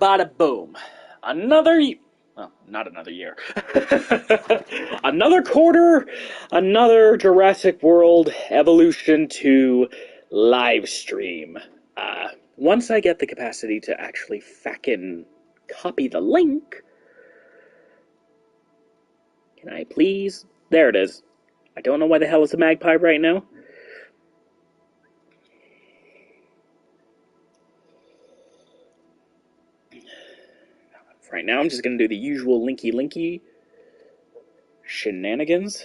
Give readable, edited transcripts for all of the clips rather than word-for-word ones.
Bada boom. Well, not another year. Another quarter, another Jurassic World Evolution 2 live stream. Once I get the capacity to actually fucking copy the link, can I please? There it is. I don't know why the hell it's a magpie right now. Right now, I'm just going to do the usual linky shenanigans.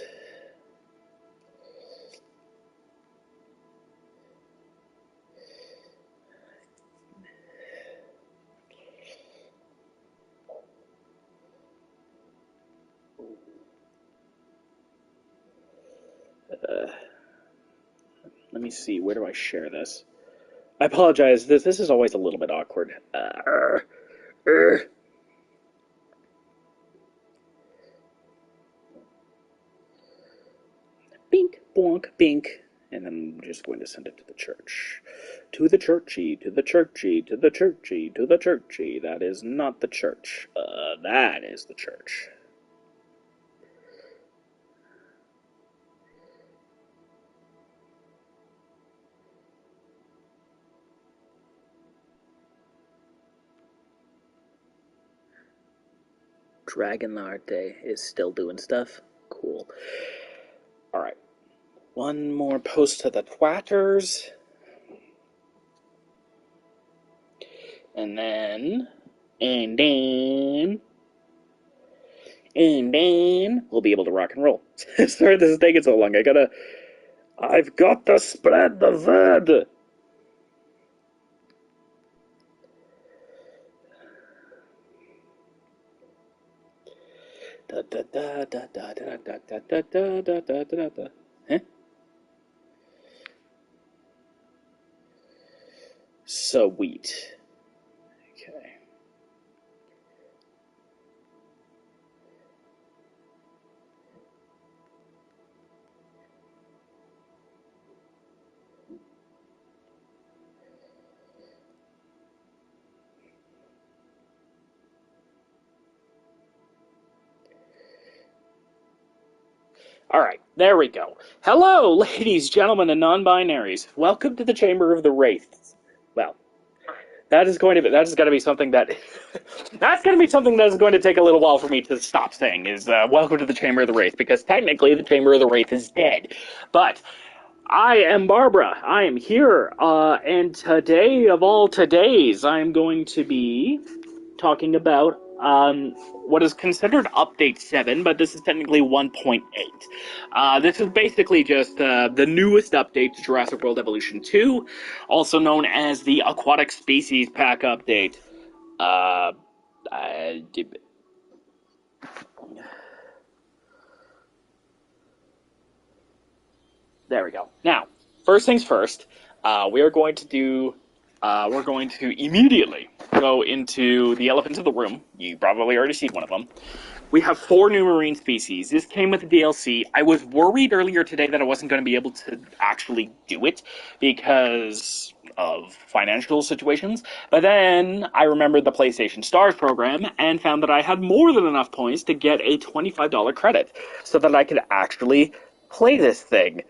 Let me see, where do I share this? I apologize, this is always a little bit awkward. Bink, bonk, bink. And then I'm just going to send it to the church. To the churchy, to the churchy, to the churchy, to the churchy. That is not the church. That is the church. Dragonlarte is still doing stuff. Cool. Alright. One more post to the twatters. And then we'll be able to rock and roll. Sorry this is taking so long. I've got to spread the word. Huh? Sweet. Okay. Alright, there we go. Hello, ladies, gentlemen, and non-binaries. Welcome to the Chamber of the Wraiths. Well, that is going to be something that that's going to be something that is going to take a little while for me to stop saying is welcome to the Chamber of the Wraith, because technically the Chamber of the Wraith is dead. But I am Barbara. I am here, and today of all todays, I'm going to be talking about what is considered Update 7, but this is technically 1.8. This is basically just the newest update to Jurassic World Evolution 2, also known as the Aquatic Species Pack Update. There we go. Now, first things first, we're going to immediately go into the elephants of the room. You probably already seen one of them. We have 4 new marine species. This came with the DLC. I was worried earlier today that I wasn't going to be able to actually do it because of financial situations. But then I remembered the PlayStation Stars program and found that I had more than enough points to get a $25 credit so that I could actually play this thing.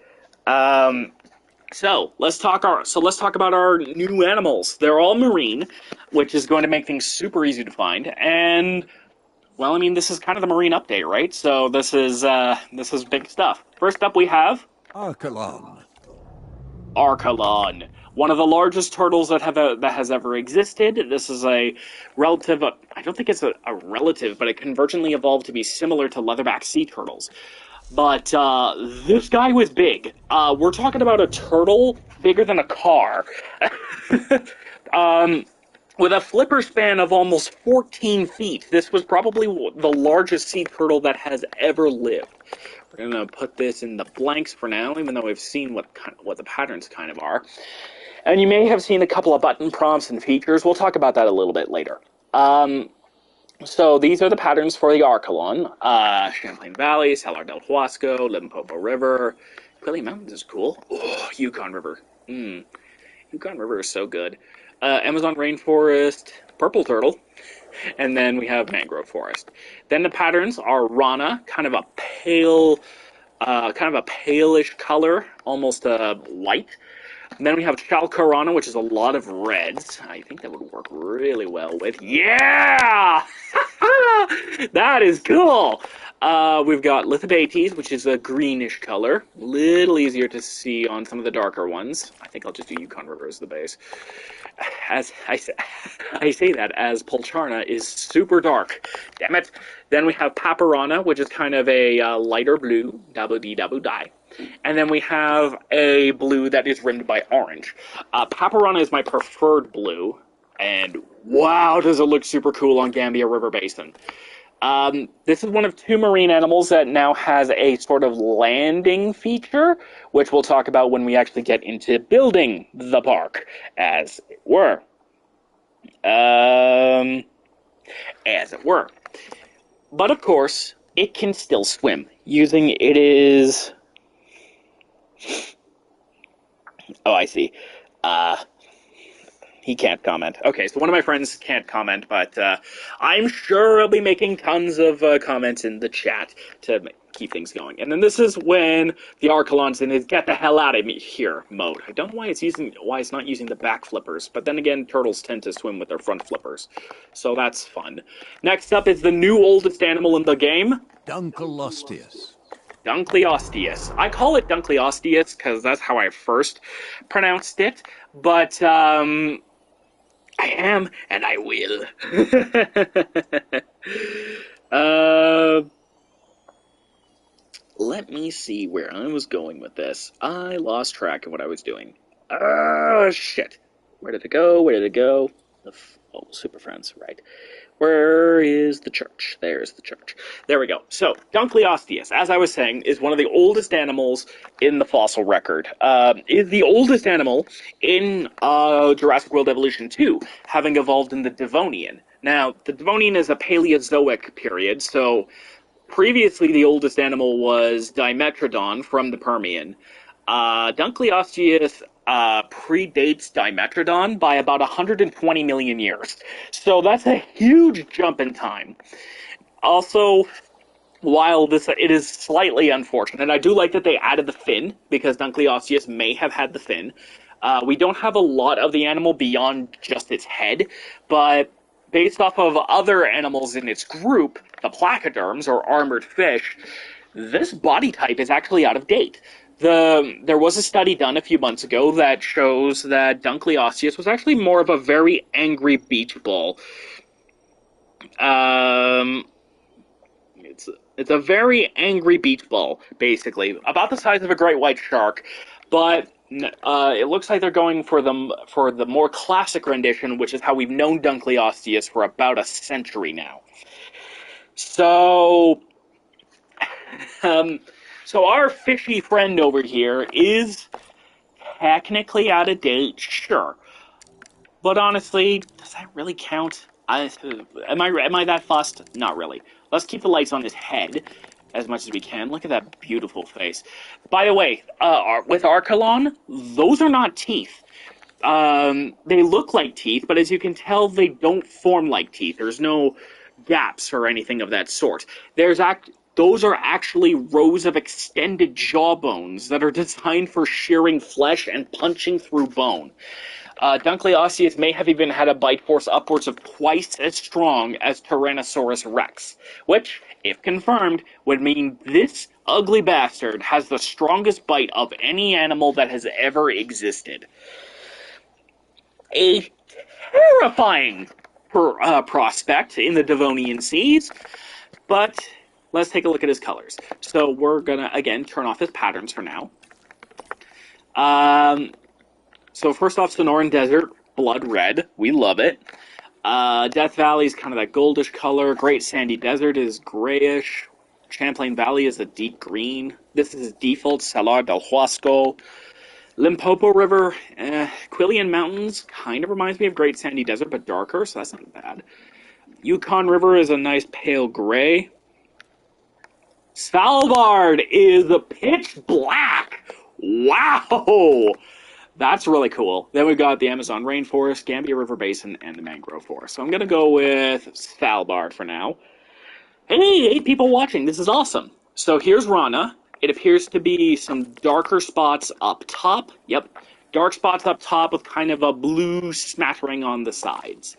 So let's talk about our new animals. They're all marine, which is going to make things super easy to find. And well, I mean, this is kind of the marine update, right? So this is big stuff. First up, we have Archelon. Archelon, one of the largest turtles that has ever existed. This is a relative. I don't think it's a relative, but it convergently evolved to be similar to leatherback sea turtles. But this guy was big. We're talking about a turtle bigger than a car. With a flipper span of almost 14 feet. This was probably the largest sea turtle that has ever lived. We're going to put this in the blanks for now, even though we've seen what the patterns kind of are. And you may have seen a couple of button prompts and features. We'll talk about that a little bit later. So these are the patterns for the Archelon. Champlain Valley, Salar del Huasco, Limpopo River. Quilly Mountains is cool. Oh, Yukon River. Yukon River is so good. Amazon rainforest, purple turtle. And then we have mangrove forest. Then the patterns are Rana, kind of a palish color, almost white. And then we have Chalcorana, which is a lot of reds. I think that would work really well with. Yeah! That is cool! We've got Lithobates, which is a greenish color. Little easier to see on some of the darker ones. I think I'll just do Yukon River as the base. As I say that as Polcharna is super dark. Damn it. Then we have Paparana, which is kind of a lighter blue. Double-D-double-die. And then we have a blue that is rimmed by orange. Paparana is my preferred blue. And wow, does it look super cool on Gambia River Basin. This is one of 2 marine animals that now has a sort of landing feature, which we'll talk about when we actually get into building the park, as it were. But of course, it can still swim. It is... Oh, I see. He can't comment. Okay, so one of my friends can't comment, but I'm sure I'll be making tons of comments in the chat to keep things going. And then this is when the Archelon's in his "get the hell out of me here" mode. I don't know why it's not using the back flippers, but then again, turtles tend to swim with their front flippers, so that's fun. Next up is the new oldest animal in the game, Dunkleosteus. Dunkleosteus. I call it Dunkleosteus because that's how I first pronounced it, but I am, and I will. Let me see where I was going with this. I lost track of what I was doing. Oh, shit. Where did it go? Oh, Super Friends, right. Where is the church? There's the church. There we go. So, Dunkleosteus, as I was saying, is one of the oldest animals in the fossil record. Is the oldest animal in Jurassic World Evolution 2, having evolved in the Devonian. Now, the Devonian is a Paleozoic period, so previously the oldest animal was Dimetrodon from the Permian. Dunkleosteus predates Dimetrodon by about 120 million years. So that's a huge jump in time. Also, while it is slightly unfortunate, I do like that they added the fin, because Dunkleosteus may have had the fin. We don't have a lot of the animal beyond just its head, but based off of other animals in its group, the placoderms, or armored fish, this body type is actually out of date. There was a study done a few months ago that shows that Dunkleosteus was actually more of a very angry beach ball. It's a very angry beach ball, basically, about the size of a great white shark, but it looks like they're going for the more classic rendition, which is how we've known Dunkleosteus for about a century now. So, so our fishy friend over here is technically out of date, sure, but honestly, does that really count? Am I that fussed? Not really. Let's keep the lights on his head as much as we can. Look at that beautiful face. By the way, with Archelon, those are not teeth. They look like teeth, but as you can tell, they don't form like teeth. There's no gaps or anything of that sort. Those are actually rows of extended jawbones that are designed for shearing flesh and punching through bone. Dunkleosteus may have even had a bite force upwards of twice as strong as Tyrannosaurus rex, which, if confirmed, would mean this ugly bastard has the strongest bite of any animal that has ever existed. A terrifying prospect in the Devonian seas, but let's take a look at his colors. So we're gonna, again, turn off his patterns for now. So first off, Sonoran Desert, blood red. We love it. Death Valley is kind of that goldish color. Great Sandy Desert is grayish. Champlain Valley is a deep green. This is default Salar del Huasco. Limpopo River, Quillian Mountains, kind of reminds me of Great Sandy Desert, but darker, so that's not bad. Yukon River is a nice pale gray. Svalbard is a pitch black. Wow! That's really cool. Then we've got the Amazon rainforest, Gambia River Basin, and the mangrove forest. So I'm going to go with Svalbard for now. Hey, 8 people watching. This is awesome. So here's Rana. It appears to be some darker spots up top. Yep. Dark spots up top with kind of a blue smattering on the sides.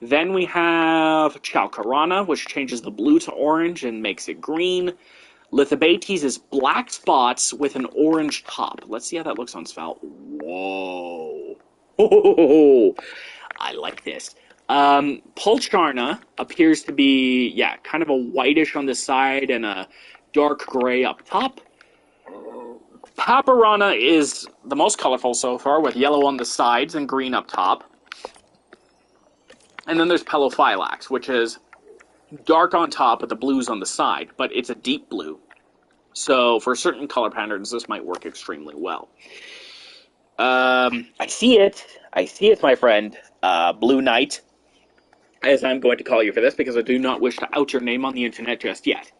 Then we have Chalcarana, which changes the blue to orange and makes it green. Lithobates is black spots with an orange top. Let's see how that looks on Sval. Whoa. Oh, I like this. Pulcharna appears to be, yeah, kind of a whitish on the side and a dark gray up top. Paparana is the most colorful so far, with yellow on the sides and green up top. And then there's Pelophylax, which is dark on top with the blues on the side, but it's a deep blue. So for certain color patterns, this might work extremely well. I see it. I see it, my friend. Blue Knight, as I'm going to call you for this, because I do not wish to out your name on the internet just yet.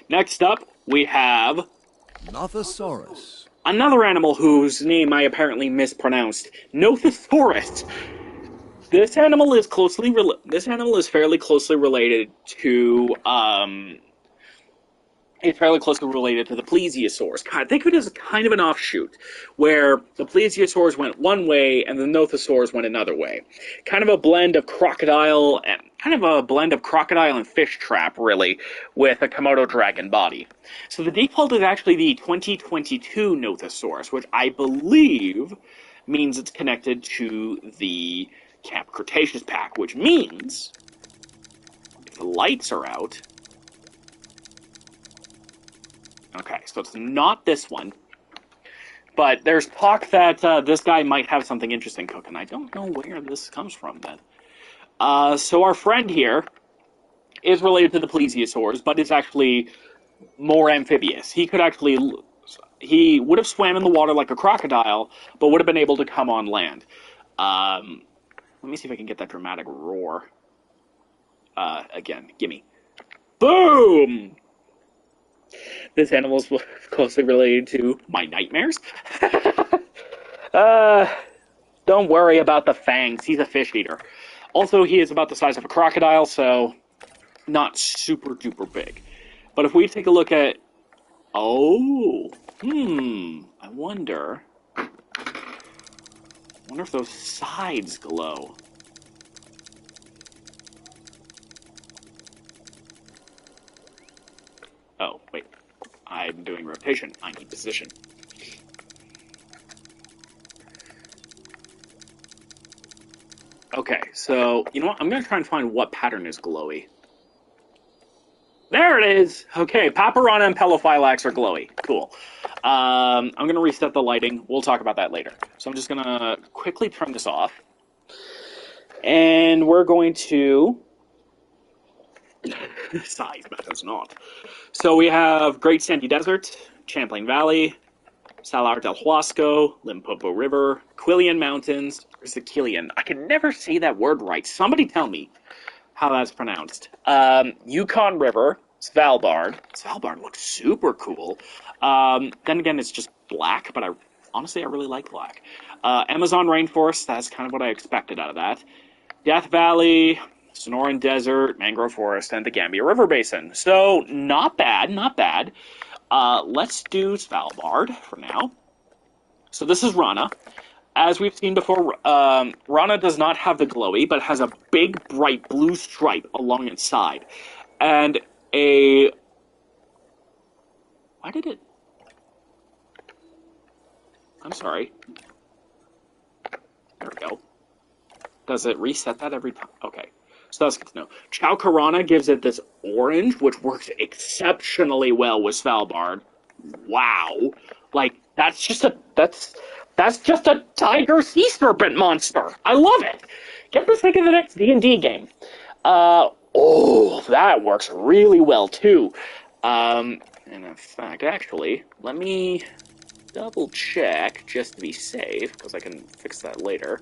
Next up, we have Nothosaurus. another animal whose name I apparently mispronounced. Nothosaurus. This animal is fairly closely related to It's fairly closely related to the plesiosaurs. Think of it as kind of an offshoot, where the plesiosaurs went one way and the nothosaurs went another way. Kind of a blend of crocodile and fish trap, really, with a Komodo dragon body. So the default is actually the 2022 Nothosaurus, which I believe means it's connected to the Camp Cretaceous pack, which means if the lights are out. Okay, so it's not this one. But there's talk that this guy might have something interesting cooking. I don't know where this comes from, then. So our friend here is related to the plesiosaurs, but is actually more amphibious. He would have swam in the water like a crocodile, but would have been able to come on land. Let me see if I can get that dramatic roar. Again, gimme. Boom! This animal is closely related to my nightmares. Don't worry about the fangs. He's a fish eater. Also, he is about the size of a crocodile, so not super duper big. But if we take a look at... I wonder if those sides glow. Oh, wait. I'm doing rotation. I need position. Okay, so, you know what? I'm going to try and find what pattern is glowy. There it is! Okay, Paparana and Pelophylax are glowy. Cool. I'm going to reset the lighting. We'll talk about that later. So I'm just going to quickly turn this off. And we're going to... Size matters not. So we have Great Sandy Desert, Champlain Valley, Salar del Huasco, Limpopo River, Quillian Mountains, or is it Quillian? I can never say that word right. Somebody tell me how that's pronounced. Yukon River, Svalbard. Svalbard looks super cool. Then again, it's just black, but honestly, I really like black. Amazon Rainforest, that's kind of what I expected out of that. Death Valley, Sonoran Desert, Mangrove Forest, and the Gambia River Basin. So, not bad, not bad. Let's do Svalbard for now. So this is Rana. As we've seen before, Rana does not have the glowy, but has a big, bright blue stripe along its side. And a... Why did it... I'm sorry. There we go. Does it reset that every time? Okay. So that's good to know. Chowcarana gives it this orange, which works exceptionally well with Svalbard. Wow. Like, that's just a tiger sea serpent monster. I love it. Get this thing in the next D&D game. That works really well, too. And in fact, actually, let me double check just to be safe, because I can fix that later.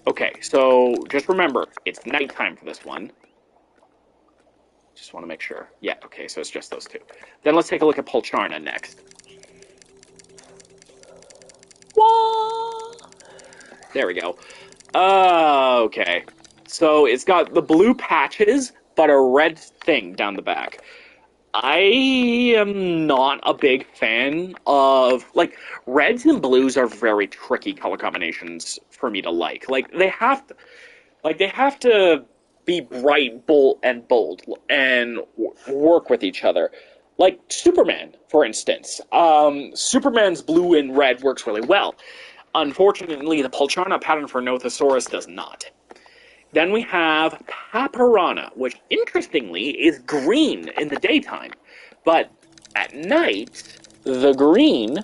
Okay, so just remember, it's nighttime for this one. Just want to make sure. Yeah, okay, so it's just those two. Then let's take a look at Pulcharna next. What? There we go. Okay. So it's got the blue patches, but a red thing down the back. I am not a big fan of, like, reds and blues are very tricky color combinations for me to like. They have to be bright, bold, and work with each other. Like Superman, for instance. Superman's blue and red works really well. Unfortunately, the Pulcharna pattern for Nothosaurus does not. Then we have Paparana, which interestingly is green in the daytime, but at night, the green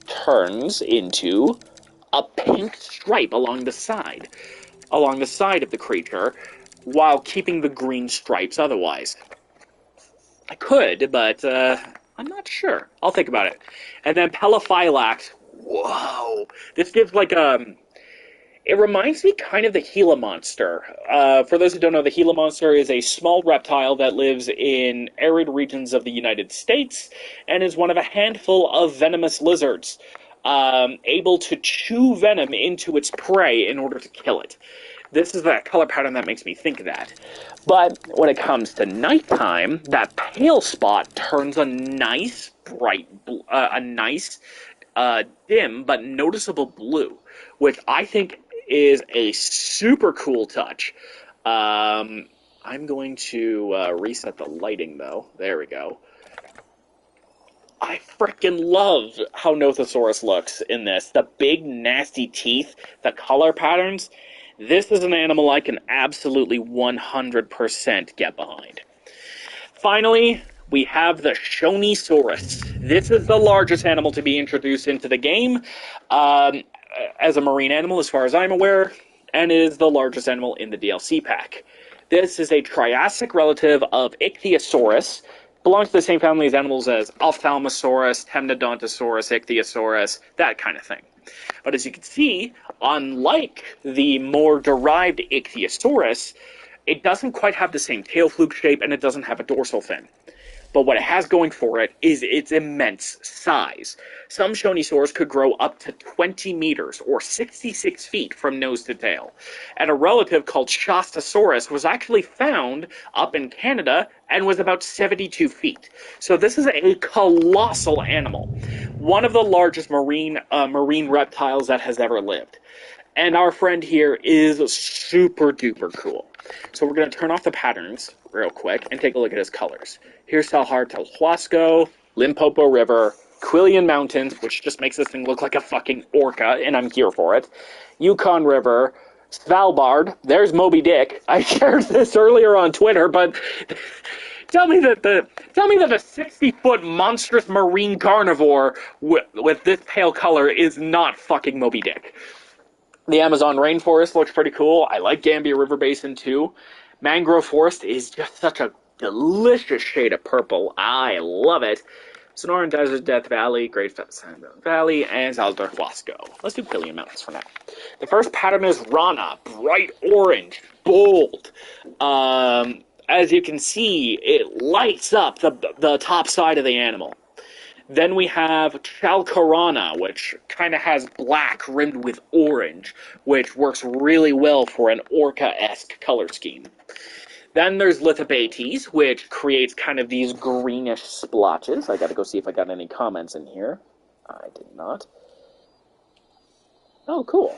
turns into a pink stripe along the side of the creature, while keeping the green stripes otherwise. I could, but I'm not sure. I'll think about it. And then Pelophylax. Whoa! This gives like it reminds me kind of the Gila monster. For those who don't know, the Gila monster is a small reptile that lives in arid regions of the United States and is one of a handful of venomous lizards, able to chew venom into its prey in order to kill it. This is that color pattern that makes me think of that. But when it comes to nighttime, that pale spot turns a nice dim but noticeable blue, which I think is a super cool touch. I'm going to reset the lighting, though. There we go. I freaking love how Nothosaurus looks in this. The big, nasty teeth, the color patterns. This is an animal I can absolutely 100% get behind. Finally, we have the Shonisaurus. This is the largest animal to be introduced into the game as a marine animal, as far as I'm aware, and is the largest animal in the DLC pack. This is a Triassic relative of Ichthyosaurus, belongs to the same family as animals as Ophthalmosaurus, Temnodontosaurus, Ichthyosaurus, that kind of thing. But as you can see, unlike the more derived Ichthyosaurus, it doesn't quite have the same tail fluke shape, and it doesn't have a dorsal fin. But what it has going for it is its immense size. Some Shonisaurs could grow up to 20 meters, or 66 feet from nose to tail. And a relative called Shostasaurus was actually found up in Canada and was about 72 feet. So this is a colossal animal. One of the largest marine reptiles that has ever lived. And our friend here is super duper cool. So we're going to turn off the patterns real quick and take a look at his colors. Here's Salhar Telhuasco, Limpopo River, Quillian Mountains, which just makes this thing look like a fucking orca, and I'm here for it. Yukon River, Svalbard, there's Moby Dick. I shared this earlier on Twitter, but tell me that a 60-foot monstrous marine carnivore with this pale color is not fucking Moby Dick. The Amazon rainforest looks pretty cool. I like Gambia River Basin too. Mangrove forest is just such a delicious shade of purple. I love it. Sonoran Desert, Death Valley, Great Sand Valley, and Salhar Huasco. Let's do Quillian Mountains for now. The first pattern is Rana, bright orange, bold. As you can see, it lights up the top side of the animal. Then we have Chalcorana, which kind of has black rimmed with orange, which works really well for an orca-esque color scheme. Then there's Lithobates, which creates kind of these greenish splotches. I gotta go see if I got any comments in here. I did not. Oh, cool.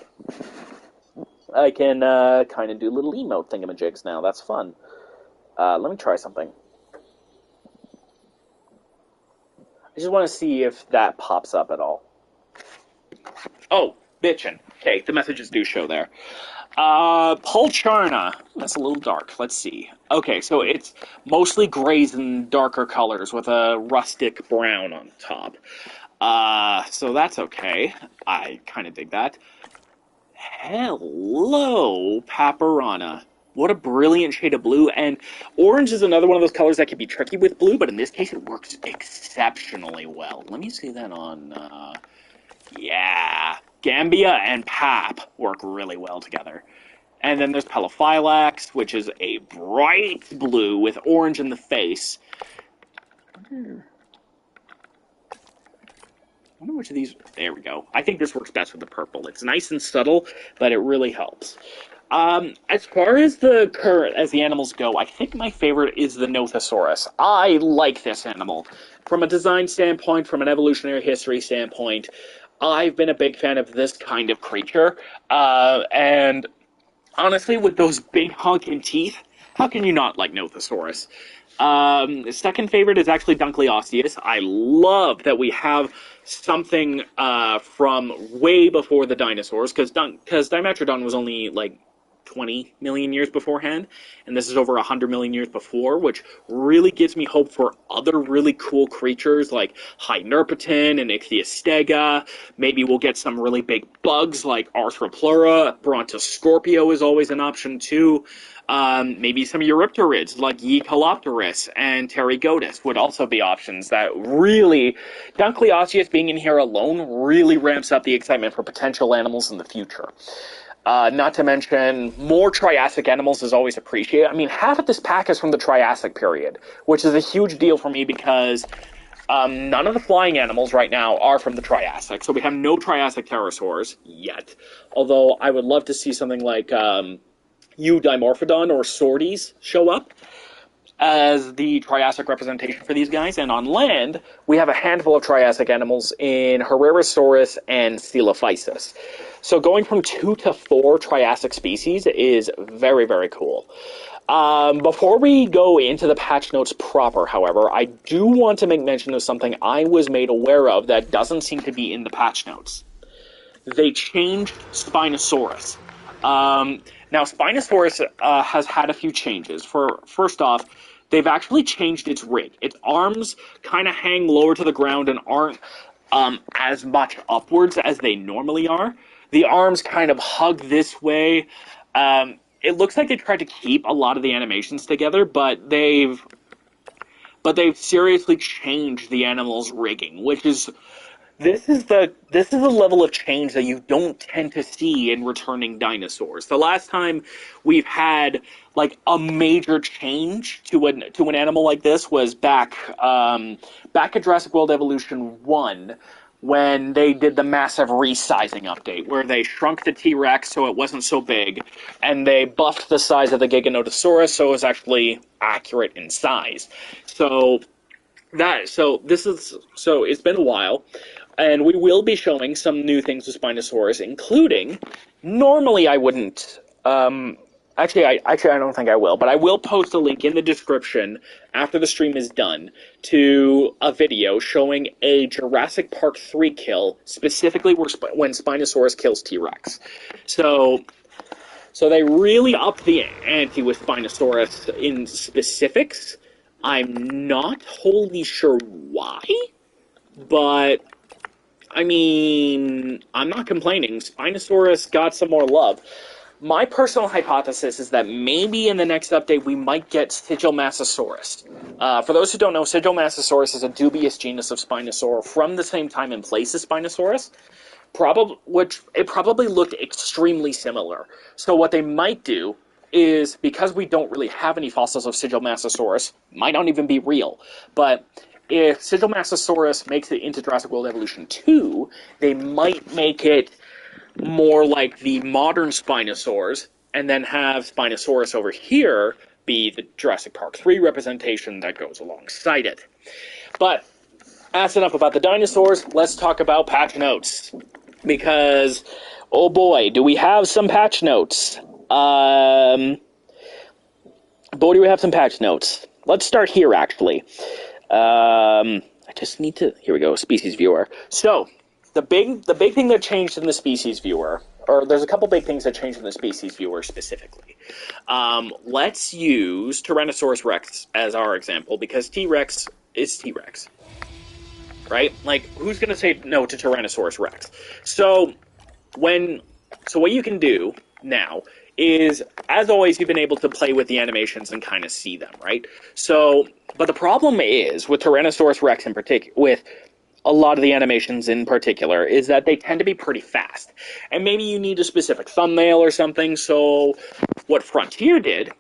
I can kind of do little emote thingamajigs now. That's fun. Let me try something. I just want to see if that pops up at all. Oh, bitchin'. Okay, the messages do show there. Pulcharna. That's a little dark. Let's see. Okay, so it's mostly grays and darker colors with a rustic brown on top. So that's okay. I kind of dig that. Hello, Paparana. What a brilliant shade of blue, and orange is another one of those colors that can be tricky with blue, but in this case it works exceptionally well. Let me see that on, yeah. Gambia and Pap work really well together. And then there's Pelophylax, which is a bright blue with orange in the face. wonder which of these... There we go. I think this works best with the purple. It's nice and subtle, but it really helps. As far as the animals go, I think my favorite is the Nothosaurus. I like this animal. From a design standpoint, from an evolutionary history standpoint, I've been a big fan of this kind of creature. And honestly, with those big honking teeth, how can you not like Nothosaurus? Second favorite is actually Dunkleosteus. I love that we have something from way before the dinosaurs, because Dimetrodon was only like 20 million years beforehand, and this is over 100 million years before, which really gives me hope for other really cool creatures like Hynerpeton and Ichthyostega. Maybe we'll get some really big bugs like Arthropleura. Brontoscorpio is always an option too. Maybe some Eurypterids like Eucolopterus and Pterygotus would also be options that really... Dunkleosteus being in here alone really ramps up the excitement for potential animals in the future. Not to mention, more Triassic animals is always appreciated. I mean, half of this pack is from the Triassic period, which is a huge deal for me because none of the flying animals right now are from the Triassic. So we have no Triassic pterosaurs yet. Although I would love to see something like Eudimorphodon or Sordes show up as the Triassic representation for these guys. And on land, we have a handful of Triassic animals in Herrerasaurus and Coelophysis. So going from 2 to 4 Triassic species is very, very cool. Before we go into the patch notes proper, however, I do want to make mention of something I was made aware of that doesn't seem to be in the patch notes. They changed Spinosaurus. Now, Spinosaurus has had a few changes. First off, they've actually changed its rig. Its arms kind of hang lower to the ground and aren't as much upwards as they normally are. The arms kind of hug this way. It looks like they tried to keep a lot of the animations together, but they've seriously changed the animal's rigging, which is... This is a level of change that you don't tend to see in returning dinosaurs. The last time we've had like a major change to an animal like this was back at Jurassic World Evolution 1, when they did the massive resizing update, where they shrunk the T-Rex so it wasn't so big, and they buffed the size of the Giganotosaurus so it was actually accurate in size. So it's been a while. And we will be showing some new things with Spinosaurus, including, normally I wouldn't, actually I don't think I will, but I will post a link in the description after the stream is done to a video showing a Jurassic Park 3 kill, specifically when Spinosaurus kills T-Rex. So they really upped the ante with Spinosaurus in specifics. I'm not wholly sure why, but... I mean, I'm not complaining. Spinosaurus got some more love. My personal hypothesis is that maybe in the next update we might get Sigilmassasaurus. For those who don't know, Sigilmassasaurus is a dubious genus of Spinosaur from the same time and place as Spinosaurus, which it probably looked extremely similar. So what they might do is, because we don't really have any fossils of Sigilmassasaurus, might not even be real, but... if Sigilmassasaurus makes it into Jurassic World Evolution 2, they might make it more like the modern Spinosaurs, and then have Spinosaurus over here be the Jurassic Park 3 representation that goes alongside it. But that's enough about the dinosaurs. Let's talk about patch notes. Because, oh boy, do we have some patch notes. Boy, do we have some patch notes. Let's start here, actually. I just need to... Here we go, species viewer. So, the big thing that changed in the species viewer, or there's a couple big things that changed in the species viewer specifically. Let's use Tyrannosaurus Rex as our example, because T-Rex is T-Rex. Right? Like, who's going to say no to Tyrannosaurus Rex? So what you can do now is, as always, you've been able to play with the animations and kind of see them, right? So, but the problem is, with Tyrannosaurus Rex in particular, with a lot of the animations in particular, is that they tend to be pretty fast. And maybe you need a specific thumbnail or something, so what Frontier did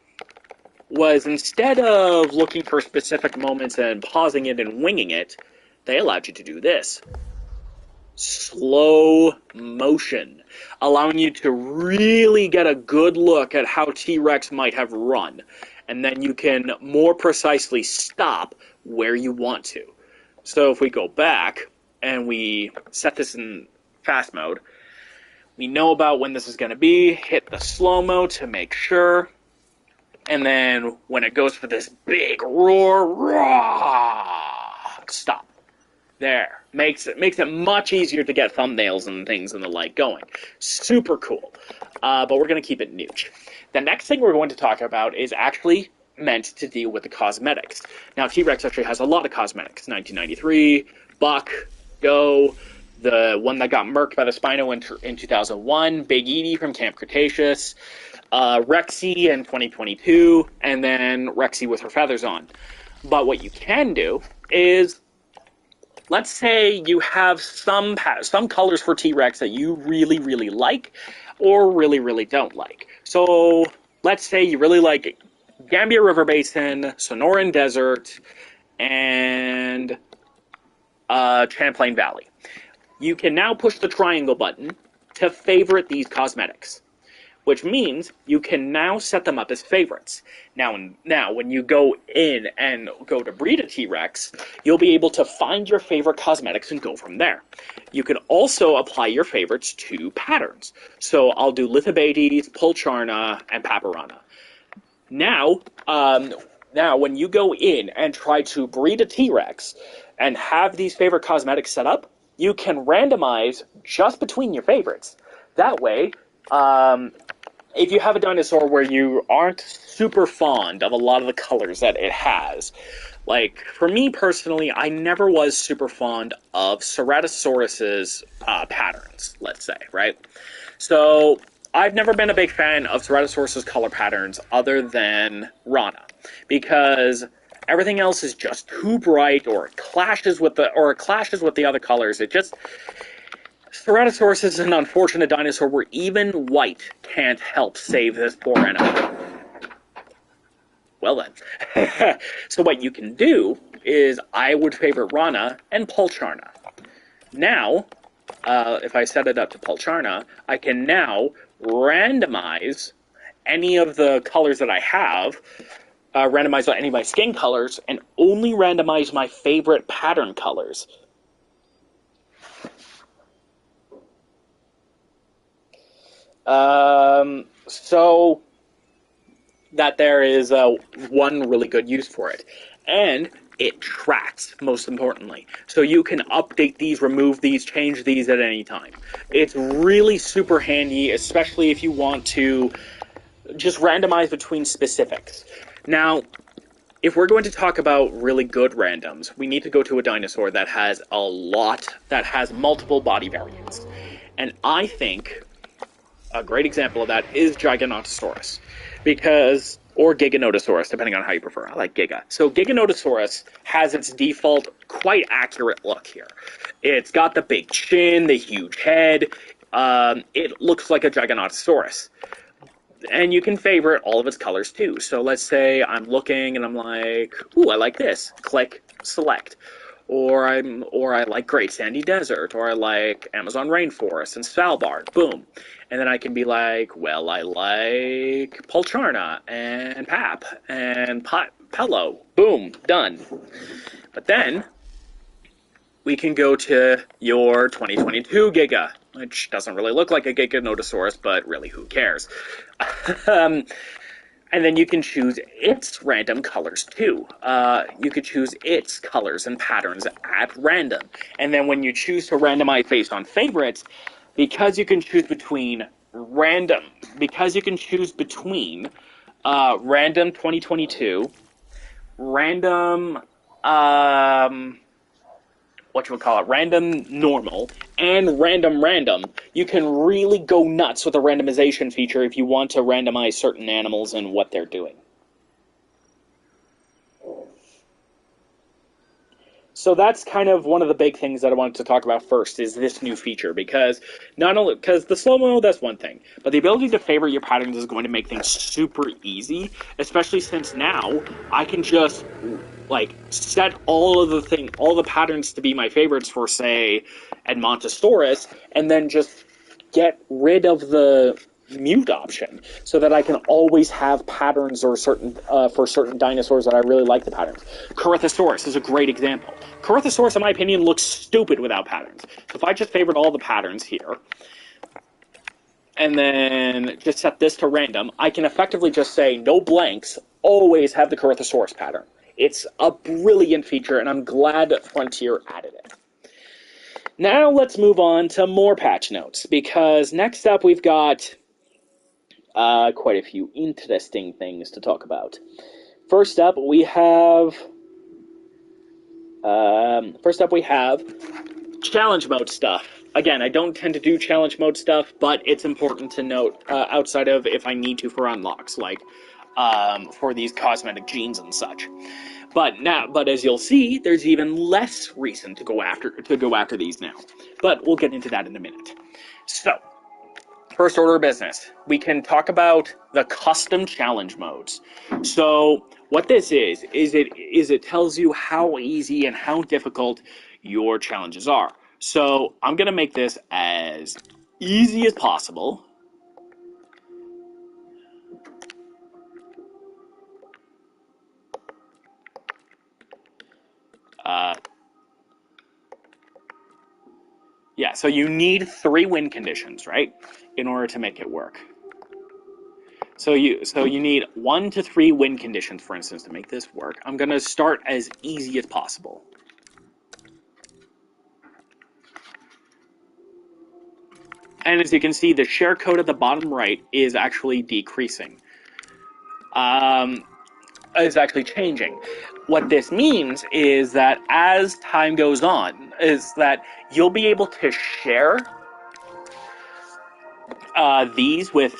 was, instead of looking for specific moments and pausing it and winging it, they allowed you to do this. slow motion, allowing you to really get a good look at how T-Rex might have run. And then you can more precisely stop where you want to. So if we go back and we set this in fast mode, we know about when this is going to be, hit the slow-mo to make sure, and then when it goes for this big roar, stop. There. Makes it much easier to get thumbnails and things and the like going. Super cool. But we're going to keep it nooch. The next thing we're going to talk about is actually meant to deal with the cosmetics. Now, T-Rex actually has a lot of cosmetics. 1993, Buck, Go, the one that got murked by the Spino in 2001, Big Edie from Camp Cretaceous, Rexy in 2022, and then Rexy with her feathers on. But what you can do is, let's say you have some colors for T-Rex that you really, really like, or really, really don't like. So let's say you really like Gambia River Basin, Sonoran Desert, and Champlain Valley. You can now push the triangle button to favorite these cosmetics, which means you can now set them up as favorites. Now, when you go in and go to breed a T-Rex, you'll be able to find your favorite cosmetics and go from there. You can also apply your favorites to patterns. So I'll do Lithobates, Pulcharna, and Paparana. Now, when you go in and try to breed a T-Rex and have these favorite cosmetics set up, you can randomize just between your favorites. That way, if you have a dinosaur where you aren't super fond of a lot of the colors that it has, like, for me personally, I never was super fond of Ceratosaurus's patterns, let's say, right? So I've never been a big fan of Ceratosaurus's color patterns other than Rana, because everything else is just too bright, or it clashes with the other colors. Ceratosaurus is an unfortunate dinosaur where even white can't help save this poor animal. Well then. So what you can do is, I would favorite Rana and Pulcharna. Now, if I set it up to Pulcharna, I can now randomize any of the colors that I have, randomize any of my skin colors, and only randomize my favorite pattern colors. So that there is one really good use for it. And it tracks, most importantly. So you can update these, remove these, change these at any time. It's really super handy, especially if you want to just randomize between specifics. Now, if we're going to talk about really good randoms, we need to go to a dinosaur that has multiple body variants. And I think a great example of that is Giganotosaurus, or Giganotosaurus, depending on how you prefer. I like Giga. So Giganotosaurus has its default, quite accurate look here. It's got the big chin, the huge head. It looks like a Giganotosaurus. And you can favorite all of its colors too. So let's say I'm looking and I'm like, ooh, I like this. Click, select. Or I like Great Sandy Desert, or I like Amazon Rainforest and Svalbard. Boom. And then I can be like, well, I like Pulcharna and Pap and Pello. Boom, done. But then we can go to your 2022 Giga, which doesn't really look like a Giganotosaurus, but really, who cares? And then you can choose its random colors too. You could choose its colors and patterns at random. And then when you choose to randomize based on favorites, because you can choose between random 2022, random random normal, and random, you can really go nuts with a randomization feature if you want to randomize certain animals and what they're doing. So that's kind of one of the big things that I wanted to talk about first, is this new feature, because the slow-mo, that's one thing, but the ability to favorite your patterns is going to make things super easy, especially since now I can just like, set all the patterns to be my favorites for, say, Edmontosaurus, and then just get rid of the mute option, so that I can always have patterns or for certain dinosaurs that I really like the patterns. Corythosaurus is a great example. Corythosaurus, in my opinion, looks stupid without patterns. So if I just favored all the patterns here, and then just set this to random, I can effectively just say no blanks, always have the Corythosaurus pattern. It's a brilliant feature, and I'm glad Frontier added it. Now let's move on to more patch notes, because next up we've got quite a few interesting things to talk about. First up, we have challenge mode stuff. Again, I don't tend to do challenge mode stuff, but it's important to note outside of if I need to for unlocks, like for these cosmetic genes and such. But as you'll see, there's even less reason to go after these now. But we'll get into that in a minute. So, first order of business, we can talk about the custom challenge modes. So what this is it tells you how easy and how difficult your challenges are. So I'm going to make this as easy as possible. Yeah, so you need 3 win conditions, right, in order to make it work. So you need 1 to 3 win conditions, for instance, to make this work. I'm going to start as easy as possible. And as you can see, the share code at the bottom right is actually decreasing. Is actually changing. What this means is that as time goes on, is that you'll be able to share these with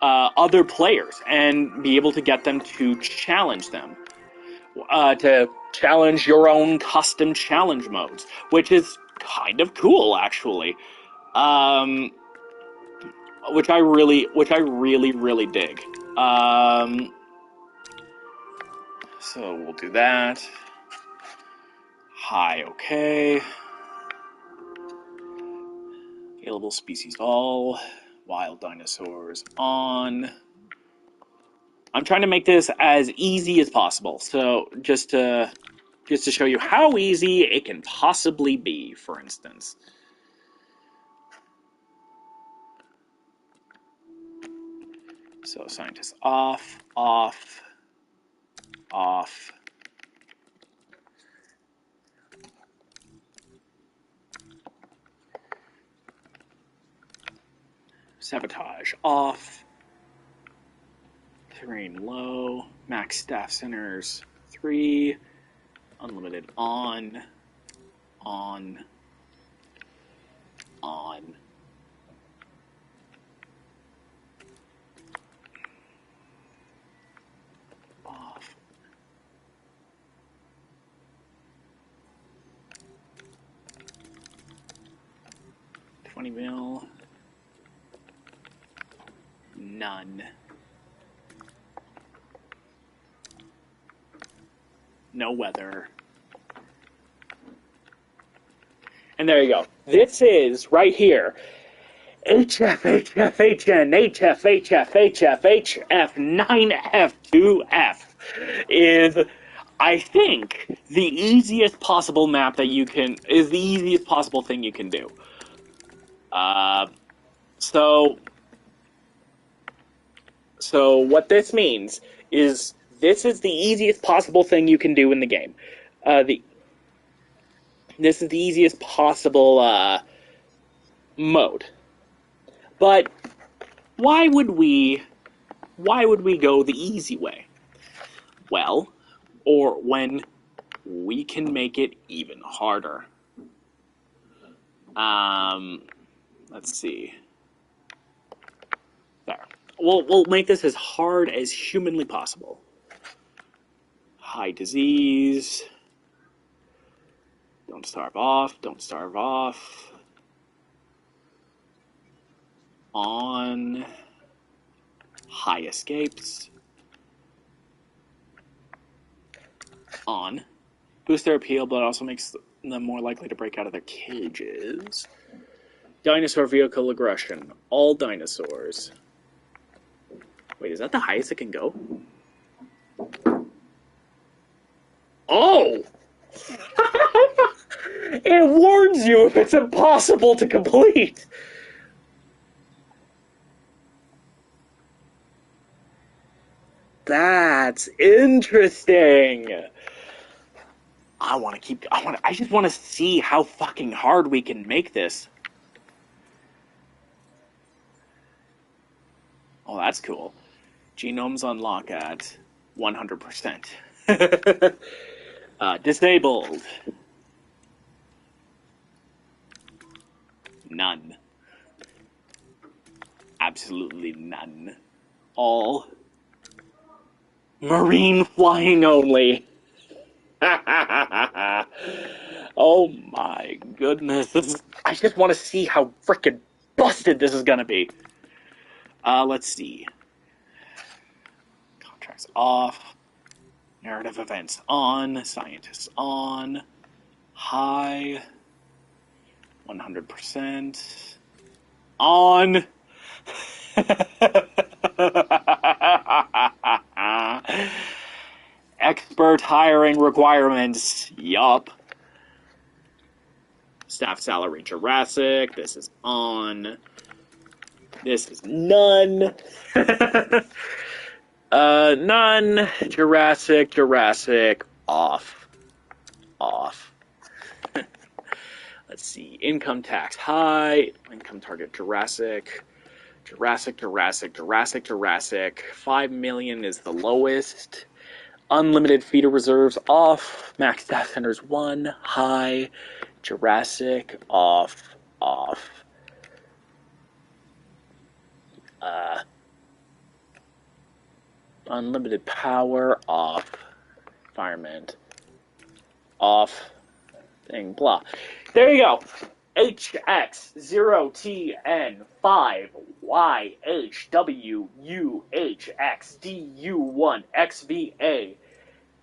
other players and be able to get them to challenge them. To challenge your own custom challenge modes, which is kind of cool, actually. Which I really dig. So we'll do that. Hi, okay. Available species all. Wild dinosaurs on. I'm trying to make this as easy as possible. So just to show you how easy it can possibly be, for instance. So scientists off, off, off. Sabotage off. Terrain low. Max staff centers 3. Unlimited on. On. On. Off. $20 mil. None. No weather. And there you go. This is, right here, HF, HF, HN, HF, HF, HF, HF, 9F, 2F is, I think, the easiest possible map that you can, is the easiest possible thing you can do. So what this means is this is the easiest possible thing you can do in the game. This is the easiest possible mode. But why would we go the easy way? Well, or when we can make it even harder. Let's see. There. We'll make this as hard as humanly possible. High disease. Don't starve off. Don't starve off. On. High escapes. On. Boosts their appeal, but also makes them more likely to break out of their cages. Dinosaur vehicle aggression. All dinosaurs. Wait, is that the highest it can go? Oh! It warns you if it's impossible to complete! That's interesting! I just want to see how fucking hard we can make this. Oh, that's cool. Genomes unlock at 100%. Disabled. None. Absolutely none. All. Marine flying only. Oh my goodness. I just want to see how frickin' busted this is gonna be. Let's see. Contracts off. Narrative events on. Scientists on. High. 100%. On. Expert hiring requirements. Yup. Staff salary Jurassic. This is on. This is none. None. Jurassic. Off. Let's see. Income tax high. Income target Jurassic. 5 million is the lowest. Unlimited feeder reserves off. Max staff centers 1. High. Jurassic off. Unlimited power off. Environment off. Thing blah. There you go. HX0TN5YHWUHXDU1XVA.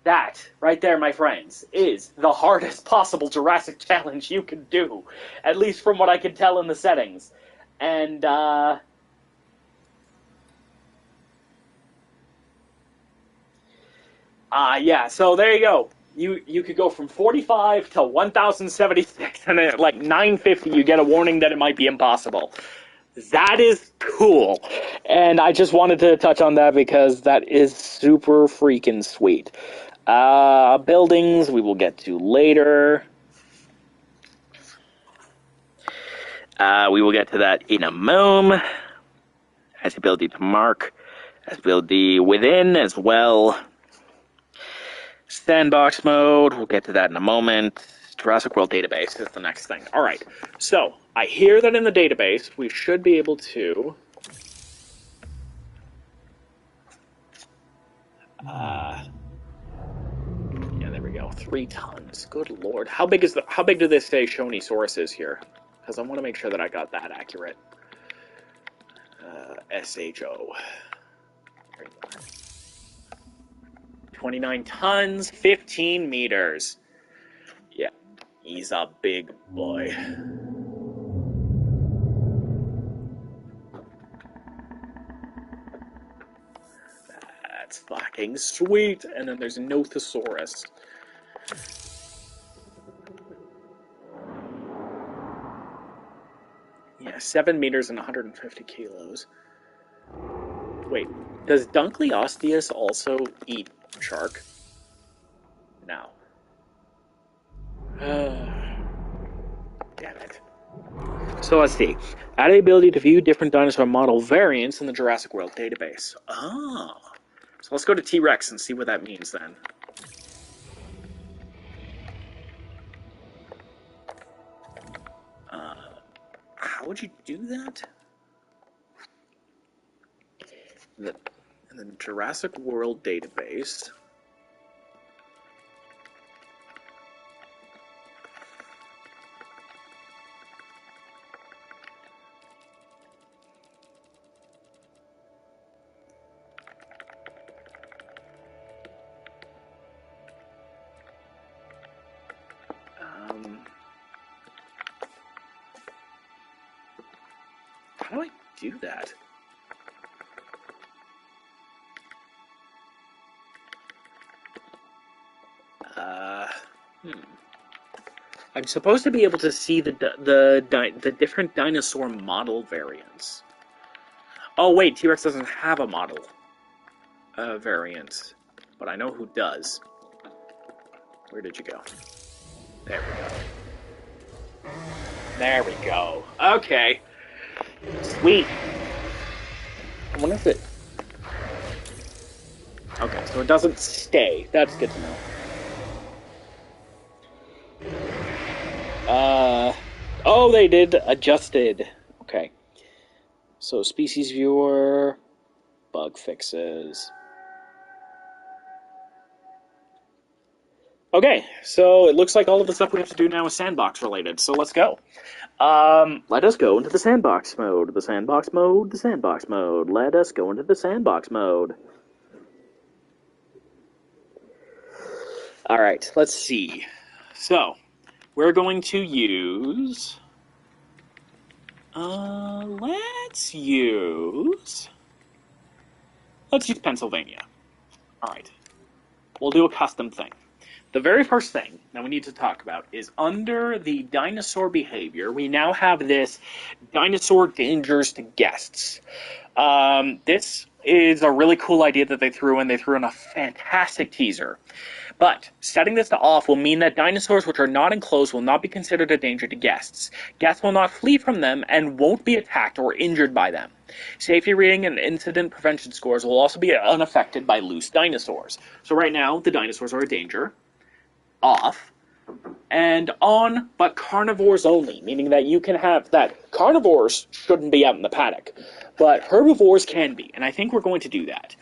That, right there, my friends, is the hardest possible Jurassic challenge you can do. At least from what I can tell in the settings. And, yeah, so there you go. You could go from 45 to 1076, and then at like 950 you get a warning that it might be impossible. That is cool. And I just wanted to touch on that because that is super freaking sweet. Buildings we will get to later. We will get to that in a moment. Has the ability to mark. Has the ability within as well. Sandbox mode, we'll get to that in a moment. Jurassic World database is the next thing. Alright, so I hear that in the database we should be able to yeah, there we go. 3 tons. Good lord. How big do they say Shonisaurus is here? Because I want to make sure that I got that accurate. SHO. 29 tons, 15 meters. Yeah, he's a big boy. That's fucking sweet. And then there's Nothosaurus. Yeah, 7 meters and 150 kilos. Wait, does Dunkleosteus also eat shark? No. Damn it. So let's see. Add the ability to view different dinosaur model variants in the Jurassic World database. Oh. So let's go to T-Rex and see what that means then. How would you do that? In the Jurassic World database. How do I do that? I'm supposed to be able to see the different dinosaur model variants. Oh wait, T-Rex doesn't have a model variant, but I know who does. Where did you go? There we go. There we go. Okay. Sweet. I wonder if it... Okay, so it doesn't stay. That's good to know. Oh, they did adjusted. Okay. So, species viewer, bug fixes. Okay, so it looks like all of the stuff we have to do now is Sandbox related, so let's go. Let us go into the Sandbox mode. The Sandbox mode, the Sandbox mode. Let us go into the Sandbox mode. Alright, let's see. So, we're going to use... Let's use Pennsylvania. Alright. We'll do a custom thing. The very first thing that we need to talk about is under the dinosaur behavior, we now have this dinosaur dangers to guests. This is a really cool idea that they threw in. They threw in a fantastic teaser. But setting this to off will mean that dinosaurs which are not enclosed will not be considered a danger to guests. Guests will not flee from them and won't be attacked or injured by them. Safety rating and incident prevention scores will also be unaffected by loose dinosaurs. So right now, the dinosaurs are a danger. Off. And on, but carnivores only, meaning that you can have that. Carnivores shouldn't be out in the paddock, but herbivores can be, and I think we're going to do that.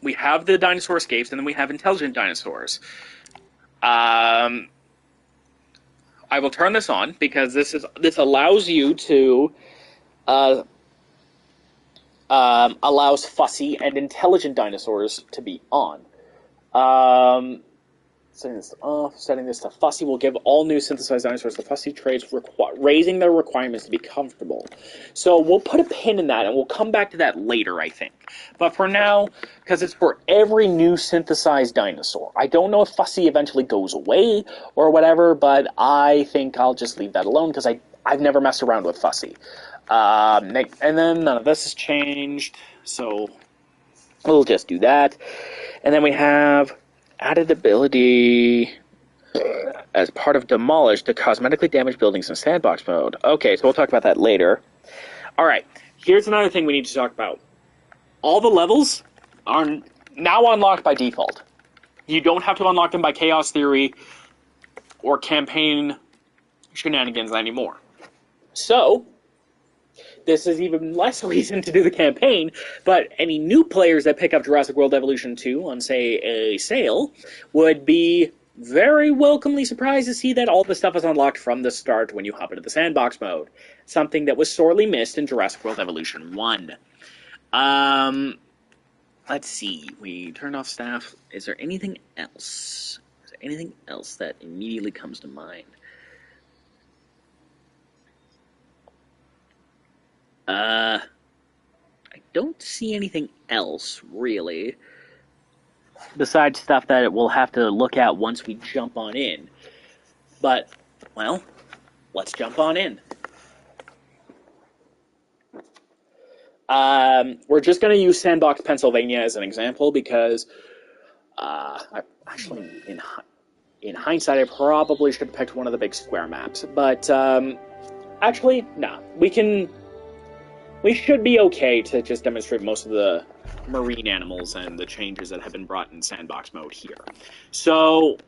We have the dinosaur escapes, and then we have intelligent dinosaurs. I will turn this on because this allows you to allows fussy and intelligent dinosaurs to be on. Setting this off, setting this to fussy will give all new synthesized dinosaurs the fussy traits, raising their requirements to be comfortable. So we'll put a pin in that, and we'll come back to that later, I think. But for now, because it's for every new synthesized dinosaur, I don't know if fussy eventually goes away or whatever, but I think I'll just leave that alone because I've never messed around with fussy. And then none of this has changed, so we'll just do that. And then we have added ability as part of demolish to cosmetically damage buildings in sandbox mode. Okay, so we'll talk about that later. Alright, here's another thing we need to talk about. All the levels are now unlocked by default. You don't have to unlock them by chaos theory or campaign shenanigans anymore. So, this is even less reason to do the campaign, but any new players that pick up Jurassic World Evolution 2 on, say, a sale would be very welcomely surprised to see that all the stuff is unlocked from the start when you hop into the sandbox mode. Something that was sorely missed in Jurassic World Evolution 1. Let's see. We turned off staff. Is there anything else? Is there anything else that immediately comes to mind? I don't see anything else, really, besides stuff that we'll have to look at once we jump on in. But, well, let's jump on in. We're just going to use Sandbox, Pennsylvania as an example because, actually, in hindsight, I probably should have picked one of the big square maps. But, actually, no. We should be okay to just demonstrate most of the marine animals and the changes that have been brought in sandbox mode here. So,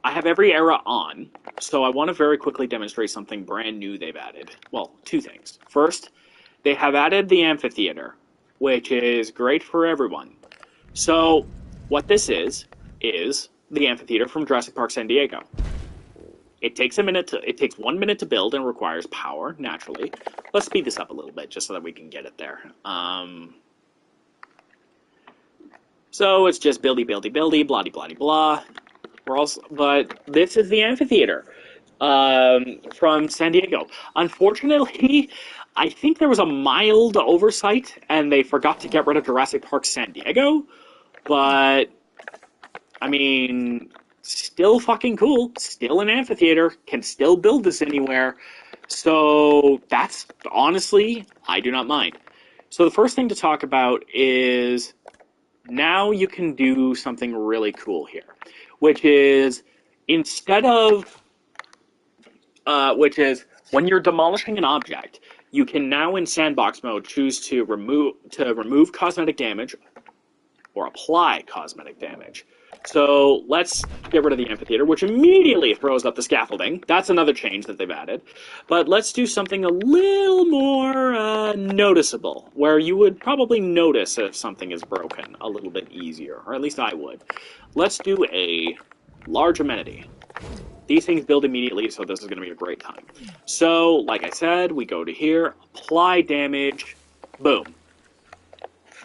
I have every era on, so I want to very quickly demonstrate something brand new they've added. Well, two things. First, they have added the amphitheater, which is great for everyone. So, what this is the amphitheater from Jurassic Park San Diego. It takes 1 minute to build and requires power, naturally. Let's speed this up a little bit just so that we can get it there. So it's just buildy, buildy, buildy, blah-de, blah-de, blah. But this is the amphitheater from San Diego. Unfortunately, I think there was a mild oversight, and they forgot to get rid of Jurassic Park San Diego. But I mean, still fucking cool. Still an amphitheater. Can still build this anywhere. So that's honestly, I do not mind. So the first thing to talk about is now you can do something really cool here, which is instead of, which is when you're demolishing an object, you can now in sandbox mode choose to remove cosmetic damage or apply cosmetic damage. So let's get rid of the amphitheater, which immediately throws up the scaffolding. That's another change that they've added. But let's do something a little more noticeable, where you would probably notice if something is broken a little bit easier, or at least I would. Let's do a large amenity. These things build immediately, so this is going to be a great time. So, like I said, we go to here, apply damage, boom.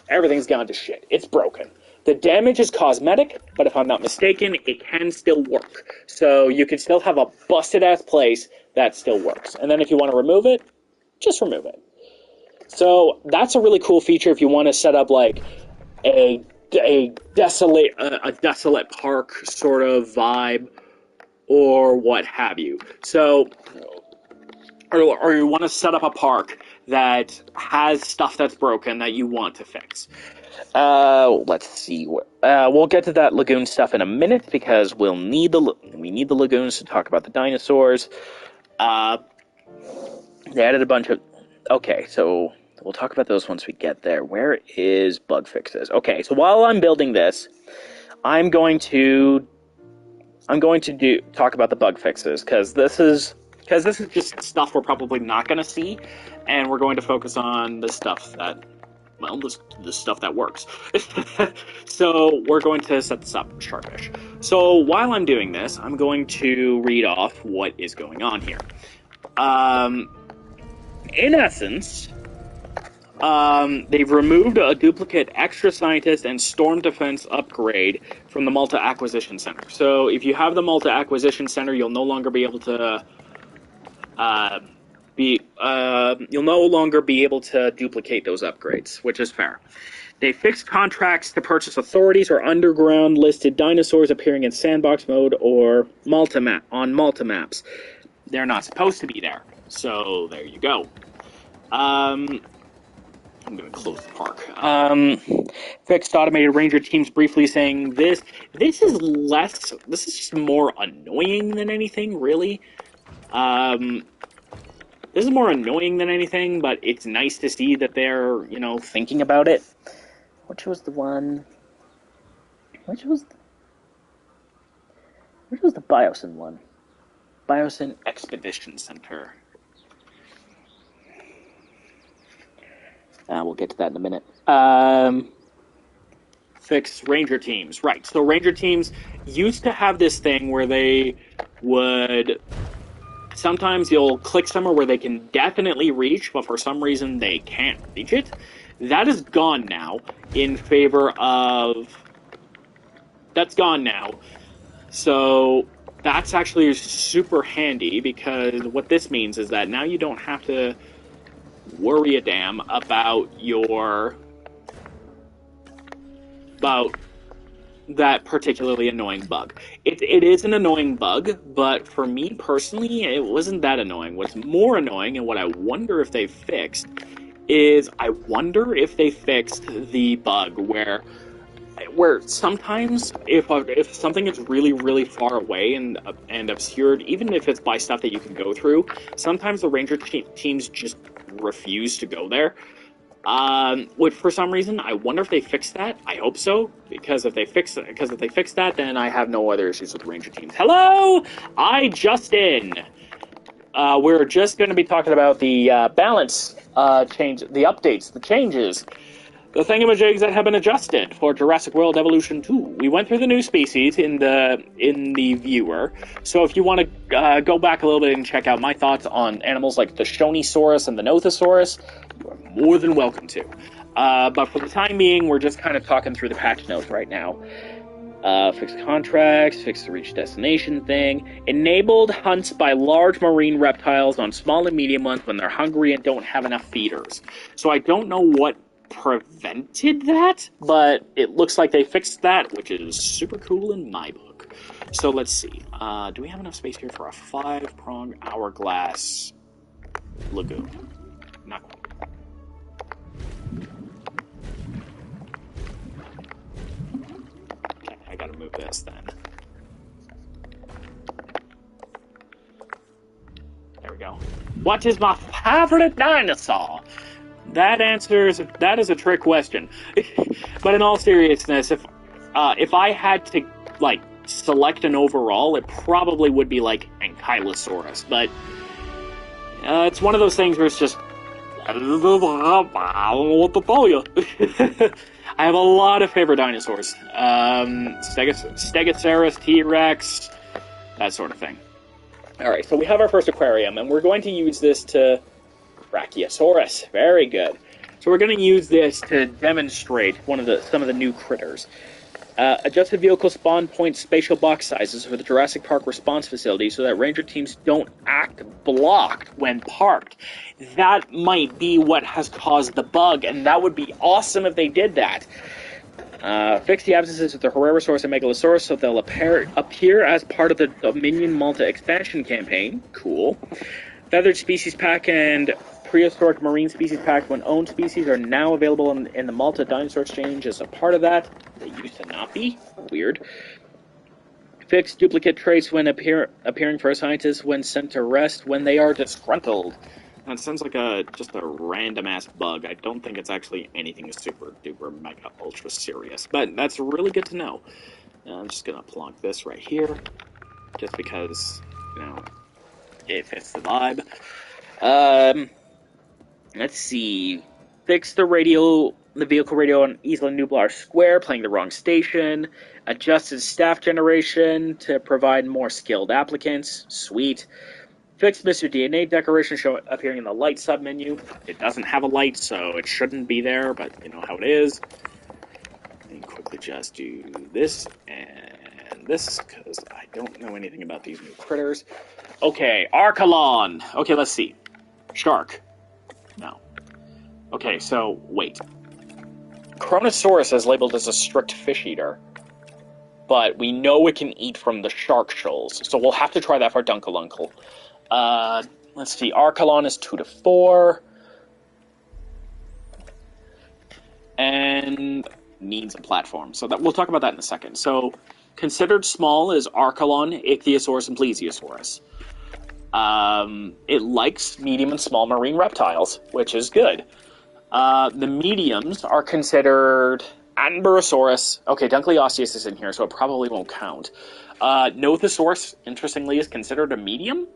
Everything's gone to shit. It's broken. The damage is cosmetic, but if I'm not mistaken, it can still work. So you can still have a busted-ass place that still works. And then if you want to remove it, just remove it. So that's a really cool feature if you want to set up like a desolate park sort of vibe or what have you. So, or you want to set up a park that has stuff that's broken that you want to fix. Let's see. We'll get to that lagoon stuff in a minute because we need the lagoons to talk about the dinosaurs. They added a bunch of. Okay, so we'll talk about those once we get there. Where is bug fixes? Okay, so while I'm building this, I'm going to talk about the bug fixes because this is just stuff we're probably not going to see, and we're going to focus on the stuff that. Well, the stuff that works. So we're going to set this up, Sharpish. So while I'm doing this, I'm going to read off what is going on here. In essence, they've removed a duplicate extra scientist and storm defense upgrade from the Malta Acquisition Center. So if you have the Malta Acquisition Center, you'll no longer be able to you'll no longer be able to duplicate those upgrades, which is fair. They fixed contracts to purchase authorities or underground listed dinosaurs appearing in sandbox mode or on Malta maps. They're not supposed to be there, so there you go. I'm going to close the park. Fixed automated ranger teams briefly saying this is just more annoying than anything, really. This is more annoying than anything, but it's nice to see that they're, thinking about it. Which was the one? Which was the Biosyn one? Biosyn Expedition Center. We'll get to that in a minute. Fix ranger teams. Right, so ranger teams used to have this thing where they would... Sometimes you'll click somewhere where they can definitely reach, but for some reason they can't reach it. That is gone now in favor of... That's gone now. So that's actually super handy because what this means is that now you don't have to worry a damn about that particularly annoying bug. It is an annoying bug, but for me personally, it wasn't that annoying. What's more annoying, and what I wonder if they fixed, is I wonder if they fixed the bug where sometimes if something is really, really far away and obscured, even if it's by stuff that you can go through, sometimes the ranger teams just refuse to go there. Which for some reason, I wonder if they fixed that. I hope so, because if they fix that, then I have no other issues with ranger teams. Hello, Justin. We're just going to be talking about the balance change, the updates, the changes, the thingamajigs that have been adjusted for Jurassic World Evolution 2. We went through the new species in the viewer, so if you want to go back a little bit and check out my thoughts on animals like the Shonisaurus and the Nothosaurus, you are more than welcome to. But for the time being, we're just kind of talking through the patch notes right now. Fixed contracts, fixed to reach destination thing. Enabled hunts by large marine reptiles on small and medium ones when they're hungry and don't have enough feeders. So I don't know what prevented that, but it looks like they fixed that, which is super cool in my book. So let's see. Do we have enough space here for a 5-pronged hourglass lagoon? Not quite. I gotta move this then. There we go. What is my favorite dinosaur? That is a trick question. But in all seriousness, if I had to like select an overall, it probably would be like Ankylosaurus. But it's one of those things where it's just I don't know what to tell you. I have a lot of favorite dinosaurs. Stegosaurus, T-Rex, that sort of thing. Alright, so we have our first aquarium, and we're going to use this to... Brachiosaurus, very good. So we're going to use this to demonstrate some of the new critters. Adjusted vehicle spawn point spatial box sizes for the Jurassic Park response facility so that ranger teams don't act blocked when parked. That might be what has caused the bug, and that would be awesome if they did that. Fix the absences of the Herrerasaurus and Megalosaurus so they'll appear as part of the Dominion Malta expansion campaign. Cool. Feathered species pack and prehistoric marine species pack when owned species are now available in the Malta Dinosaur Exchange as a part of that. They used to not be. Weird. Fix duplicate traits when appearing for a scientist when sent to rest when they are disgruntled. That sounds like just a random-ass bug. I don't think it's actually anything super duper mega ultra serious. But that's really good to know. I'm just going to plonk this right here. Just because, it fits the vibe. Let's see. Fix the vehicle radio on Isla Nublar Square, playing the wrong station. Adjusted staff generation to provide more skilled applicants. Sweet. Fix Mr. DNA decoration appearing in the light submenu. It doesn't have a light, so it shouldn't be there, but you know how it is. And quickly just do this and this, because I don't know anything about these new critters. Okay, Archelon. Okay, let's see. Shark. No. Okay, so, wait. Kronosaurus is labeled as a strict fish eater, but we know it can eat from the shark shoals, so we'll have to try that for Dunkeluncle. Let's see, Archelon is 2 to 4. And needs a platform. So we'll talk about that in a second. So, considered small is Archelon, Ichthyosaurus, and Plesiosaurus. It likes medium and small marine reptiles, which is good. The mediums are considered Attenborosaurus. Okay, Dunkleosteus is in here, so it probably won't count. Nothosaurus, interestingly, is considered a medium.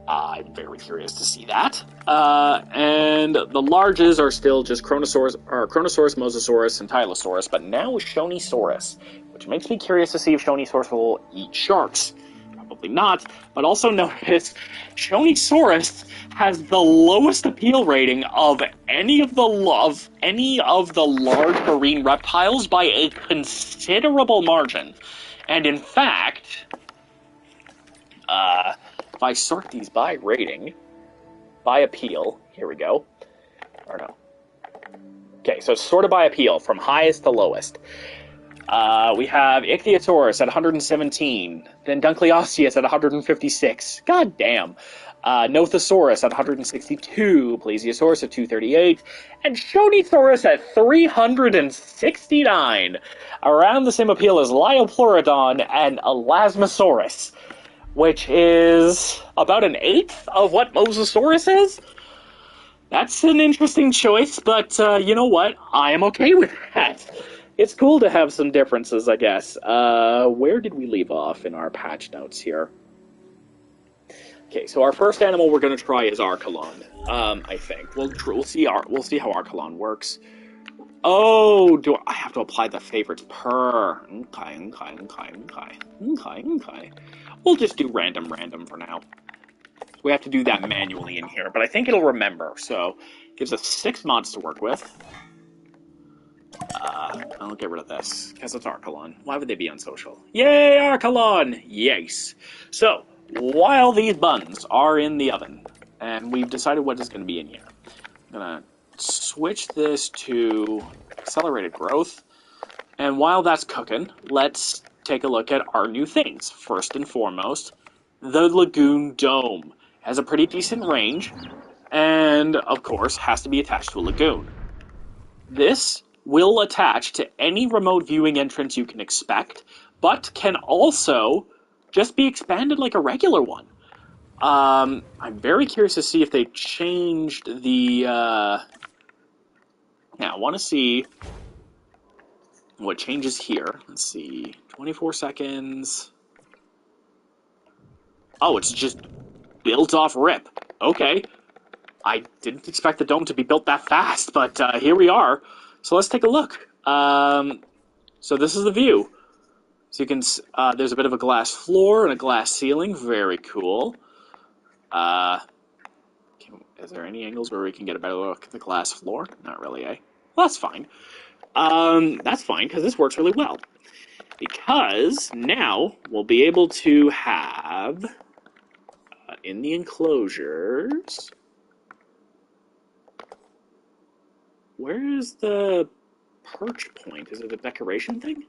I'm very curious to see that. And the larges are still just Kronosaurus, Mosasaurus, and Tylosaurus, but now Shonisaurus, which makes me curious to see if Shonisaurus will eat sharks. Probably not, but also notice Shonisaurus has the lowest appeal rating of any of the large marine reptiles by a considerable margin. And in fact, if I sort these by rating, by appeal, here we go, or no. Okay, so sorted by appeal, from highest to lowest. We have Ichthyosaurus at 117, then Dunkleosteus at 156. God damn. Nothosaurus at 162, Plesiosaurus at 238, and Shonisaurus at 369. Around the same appeal as Liopleurodon and Elasmosaurus, which is about an eighth of what Mosasaurus is. That's an interesting choice, but you know what? I am okay with that. It's cool to have some differences, I guess. Where did we leave off in our patch notes here? Okay, so our first animal we're going to try is Archelon. I think we'll see how Archelon works. Oh, do I have to apply the favorites per? Okay. We'll just do random for now. We have to do that manually in here, but I think it'll remember. So, gives us 6 mods to work with. I'll get rid of this, because it's Archelon. Why would they be unsocial? Yay, Archelon! Yes! So, while these buns are in the oven, and we've decided what is going to be in here, I'm going to switch this to accelerated growth, and while that's cooking, let's take a look at our new things. First and foremost, the Lagoon Dome. Has a pretty decent range, and, of course, has to be attached to a lagoon. This will attach to any remote viewing entrance you can expect, but can also just be expanded like a regular one. I'm very curious to see if they changed the... Yeah, I want to see what changes here. Let's see. 24 seconds. Oh, it's just built off rip. Okay. I didn't expect the dome to be built that fast, but here we are. So let's take a look. So this is the view. So you can, there's a bit of a glass floor and a glass ceiling. Very cool. Is there any angles where we can get a better look at the glass floor? Not really, eh? Well, that's fine. That's fine, because this works really well. Because now we'll be able to have, in the enclosures... Where is the perch point? Is it a decoration thing?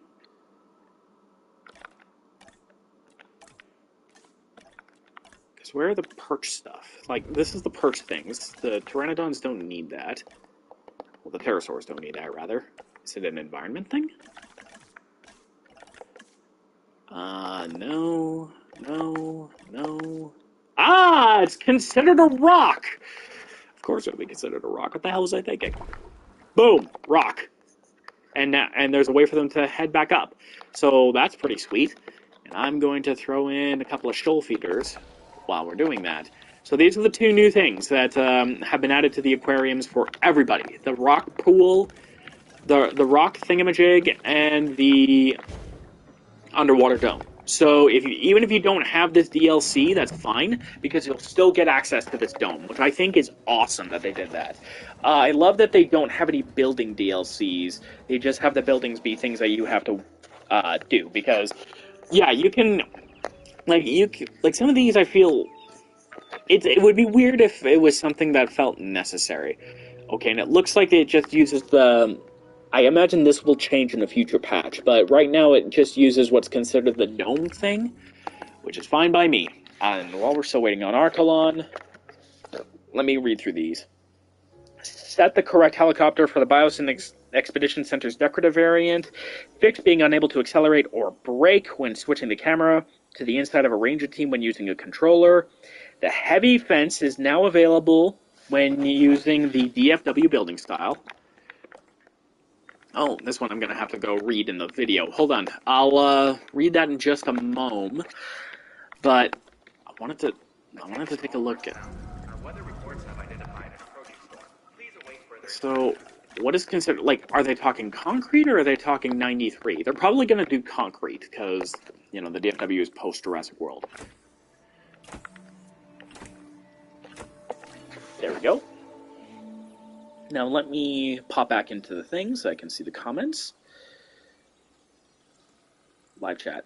Because where are the perch stuff? Like, this is the perch things. The pteranodons don't need that. Well, the pterosaurs don't need that, rather. Is it an environment thing? No. Ah, it's considered a rock! Of course it'll be considered a rock. What the hell was I thinking? Boom! Rock. And there's a way for them to head back up. So that's pretty sweet. And I'm going to throw in a couple of shoal feeders while we're doing that. So these are the two new things that have been added to the aquariums for everybody. The rock pool, the rock thingamajig, and the underwater dome. So even if you don't have this DLC, that's fine, because you'll still get access to this dome, which I think is awesome that they did that. I love that they don't have any building DLCs. They just have the buildings be things that you have to do, because, yeah, you can, like some of these I feel, it would be weird if it was something that felt necessary. Okay, and it looks like it just uses the... I imagine this will change in a future patch, but right now it just uses what's considered the dome thing, which is fine by me. And while we're still waiting on Archelon, let me read through these. Set the correct helicopter for the Biosyn Expedition Center's decorative variant. Fix being unable to accelerate or brake when switching the camera to the inside of a ranger team when using a controller. The heavy fence is now available when using the DFW building style. Oh, this one I'm going to have to go read in the video. Hold on. I'll read that in just a moment. But I wanted to take a look at... Our weather reports have identified an approaching storm. Please await further... So, what is considered... Like, are they talking concrete or are they talking 93? They're probably going to do concrete because, you know, the DFW is post-Jurassic World. There we go. Now let me pop back into the thing so I can see the comments. Live chat.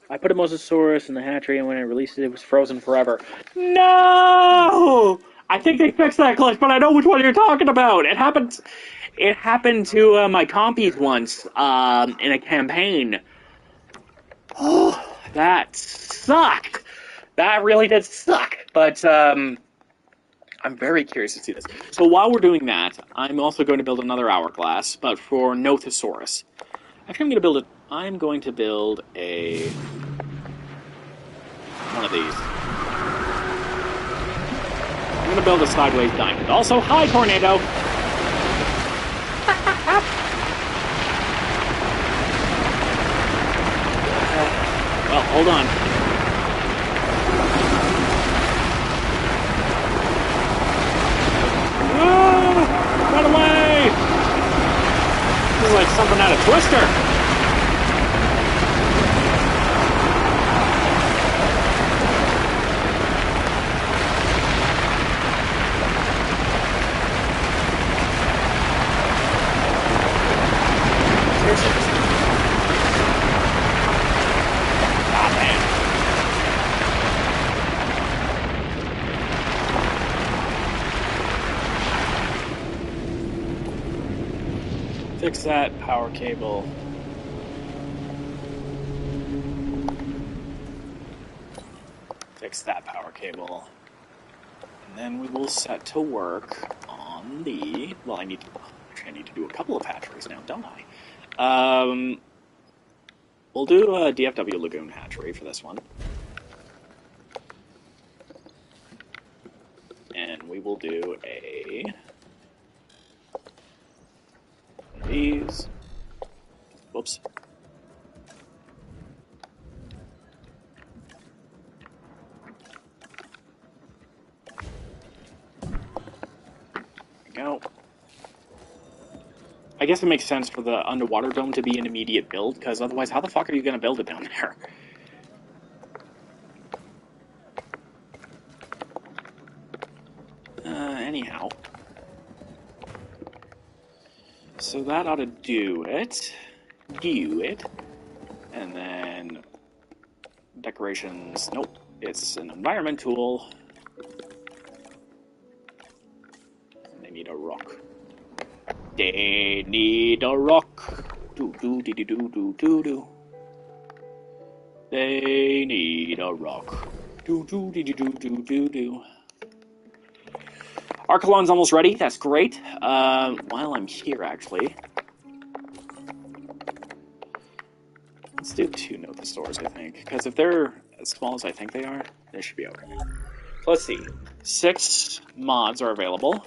I put a Mosasaurus in the hatchery, and when I released it, it was frozen forever. No! I think they fixed that glitch, but I know which one you're talking about. It happened to my compies once in a campaign. Oh, that sucked. That really did suck. But I'm very curious to see this. So while we're doing that, I'm also going to build another hourglass, but for Nothosaurus. Actually, I'm going to build one of these. I'm going to build a sideways diamond. Also, hi, tornado! Well, hold on. Run away! This is like something out of Twister. Ah, man. Fix that power cable. Fix that power cable. And then we will set to work on the... Well, I need to do a couple of hatcheries now, don't I? We'll do a DFW Lagoon hatchery for this one. And we will do a... one of these. Whoops. Go. I guess it makes sense for the underwater dome to be an immediate build, because otherwise, how the fuck are you going to build it down there? Anyhow. So that ought to do it. And then... decorations... Nope. It's an environment tool. They need a rock. They need a rock. Do. They need a rock. Do. Archelon's almost ready. That's great. While I'm here, actually, let's do 2 Nothosaurus, I think. Because if they're as small as I think they are, they should be okay. So let's see. 6 mods are available.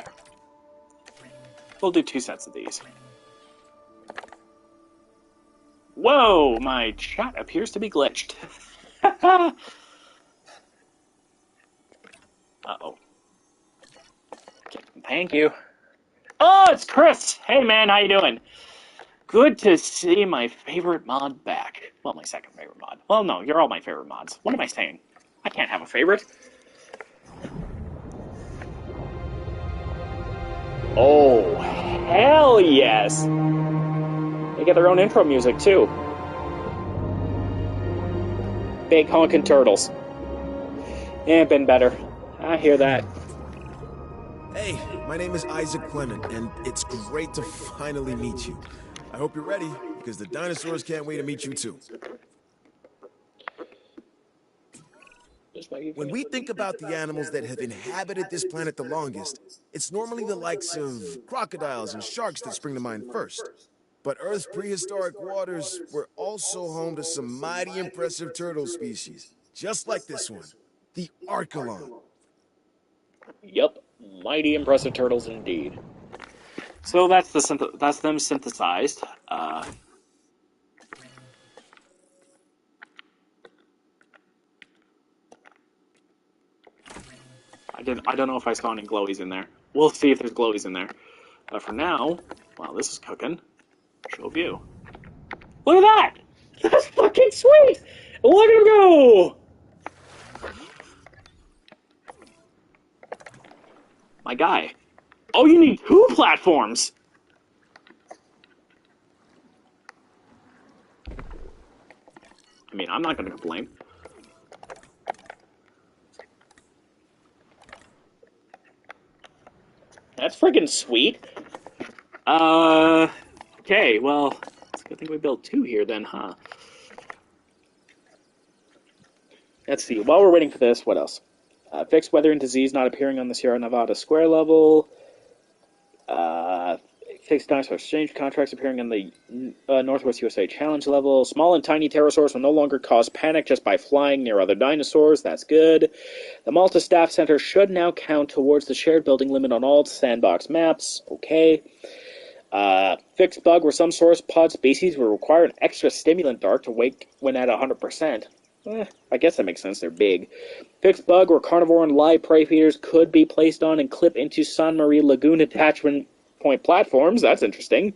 There. We'll do 2 sets of these. Whoa! My chat appears to be glitched. Uh-oh. Okay, thank you. Oh, it's Chris! Hey, man, how you doing? Good to see my favorite mod back. Well, my second favorite mod. Well, no, you're all my favorite mods. What am I saying? I can't have a favorite. Oh, hell yes! They get their own intro music, too. Big honkin' turtles. Yeah, been better. I hear that. Hey, my name is Isaac Clement, and it's great to finally meet you. I hope you're ready, because the dinosaurs can't wait to meet you too. When we think about the animals that have inhabited this planet the longest, it's normally the likes of crocodiles and sharks that spring to mind first. But Earth's prehistoric waters were also home to some mighty impressive turtle species, just like this one, the Archelon. Yup, mighty impressive turtles indeed. So that's them synthesized. I don't know if I saw any glowies in there. We'll see if there's glowies in there. But for now, wow, this is cooking. Show view. Look at that! That's fucking sweet! Look at him go! My guy. Oh, you need 2 platforms! I mean, I'm not gonna complain. That's friggin' sweet. Okay, well, it's a good thing we built 2 here then, huh? Let's see, while we're waiting for this, what else? Fixed weather and disease not appearing on the Sierra Nevada square level. Fixed dinosaur exchange contracts appearing on the Northwest USA challenge level. Small and tiny pterosaurs will no longer cause panic just by flying near other dinosaurs. That's good. The Malta Staff Center should now count towards the shared building limit on all Sandbox maps. Okay. Fixed bug where some sauropod species will require an extra stimulant dart to wake when at 100%. I guess that makes sense. They're big. Fixed bug where carnivore and live prey feeders could be placed on and clip into San Marie Lagoon attachment point platforms. That's interesting.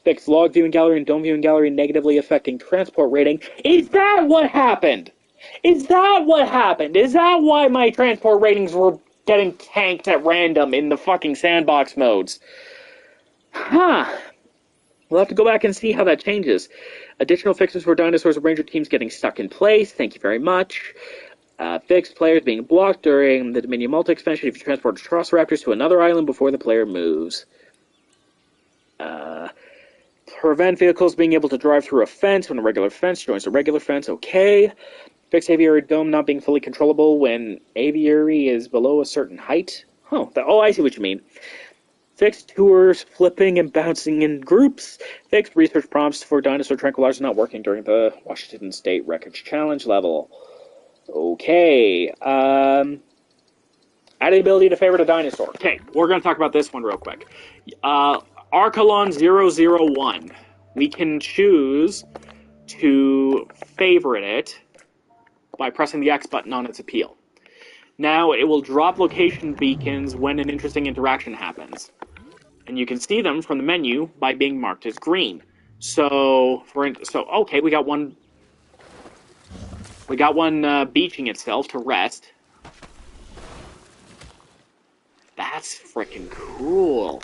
Fixed log viewing gallery and dome viewing gallery negatively affecting transport rating. Is that what happened? Is that what happened? Is that why my transport ratings were getting tanked at random in the fucking sandbox modes? Huh. We'll have to go back and see how that changes. Additional fixes for dinosaurs and ranger teams getting stuck in place. Thank you very much. Fixed players being blocked during the Dominion multi-expansion if you transport Velociraptors to another island before the player moves. Prevent vehicles being able to drive through a fence when a regular fence joins a regular fence. Okay. Fixed aviary dome not being fully controllable when aviary is below a certain height. Oh, I see what you mean. Fixed tours flipping and bouncing in groups. Fixed research prompts for dinosaur tranquilizers not working during the Washington State Wreckage Challenge level. Okay. Add the ability to favorite a dinosaur. Okay, we're going to talk about this one real quick. Archelon 001. We can choose to favorite it by pressing the X button on its appeal. Now, it will drop location beacons when an interesting interaction happens. And you can see them from the menu by being marked as green. So okay, we got one beaching itself to rest. That's freaking cool.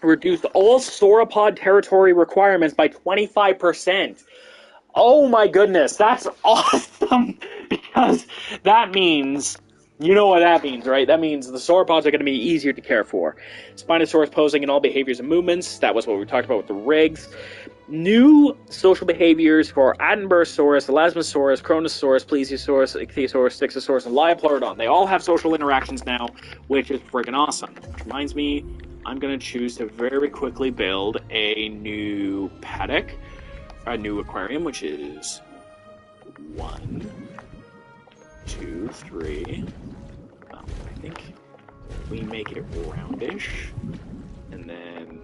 Reduced all sauropod territory requirements by 25%. Oh my goodness, that's awesome! Because that means, you know what that means, right? That means the sauropods are going to be easier to care for. Spinosaurus posing in all behaviors and movements, that was what we talked about with the rigs. New social behaviors for Attenborosaurus, Elasmosaurus, Kronosaurus, Plesiosaurus, Ichthyosaurus, Styxosaurus, and Liopleurodon. They all have social interactions now, which is freaking awesome. Which reminds me, I'm going to choose to very quickly build a new paddock. A new aquarium, which is 1, 2, 3. I think we make it roundish, and then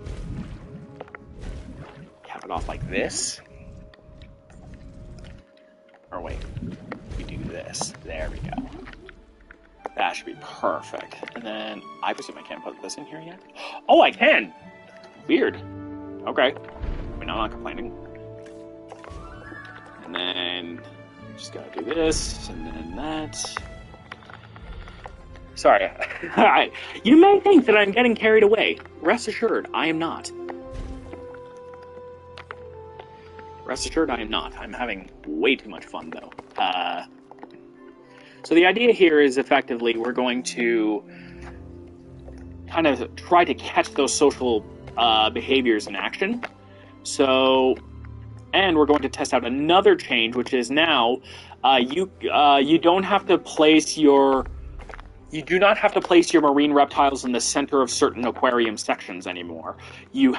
cap it off like this. Or wait, we do this. There we go. That should be perfect. And then I presume I can't put this in here yet. Oh, I can. Weird. Okay. I mean, I'm not complaining. And then just gotta do this, and then that. Sorry. You may think that I'm getting carried away. Rest assured, I am not. Rest assured, I am not. I'm having way too much fun, though. So the idea here is effectively we're going to kind of try to catch those social behaviors in action. And we're going to test out another change, which is now you don't have to place your marine reptiles in the center of certain aquarium sections anymore. You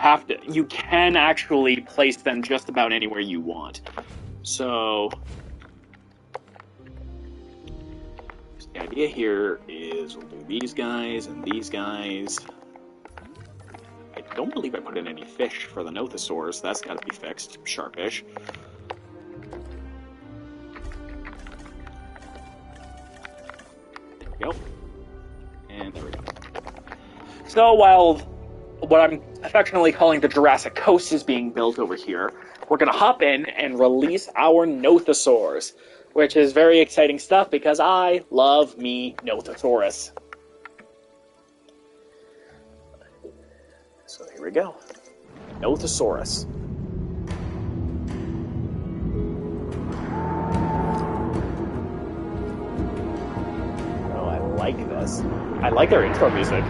can actually place them just about anywhere you want. So the idea here is we'll do these guys and these guys. I don't believe I put in any fish for the Nothosaurus. That's got to be fixed. Sharpish. There we go. And there we go. So while what I'm affectionately calling the Jurassic Coast is being built over here, we're going to hop in and release our Nothosaurs, which is very exciting stuff because I love me Nothosaurus. So here we go. Nothosaurus. Oh, I like this. I like their intro music.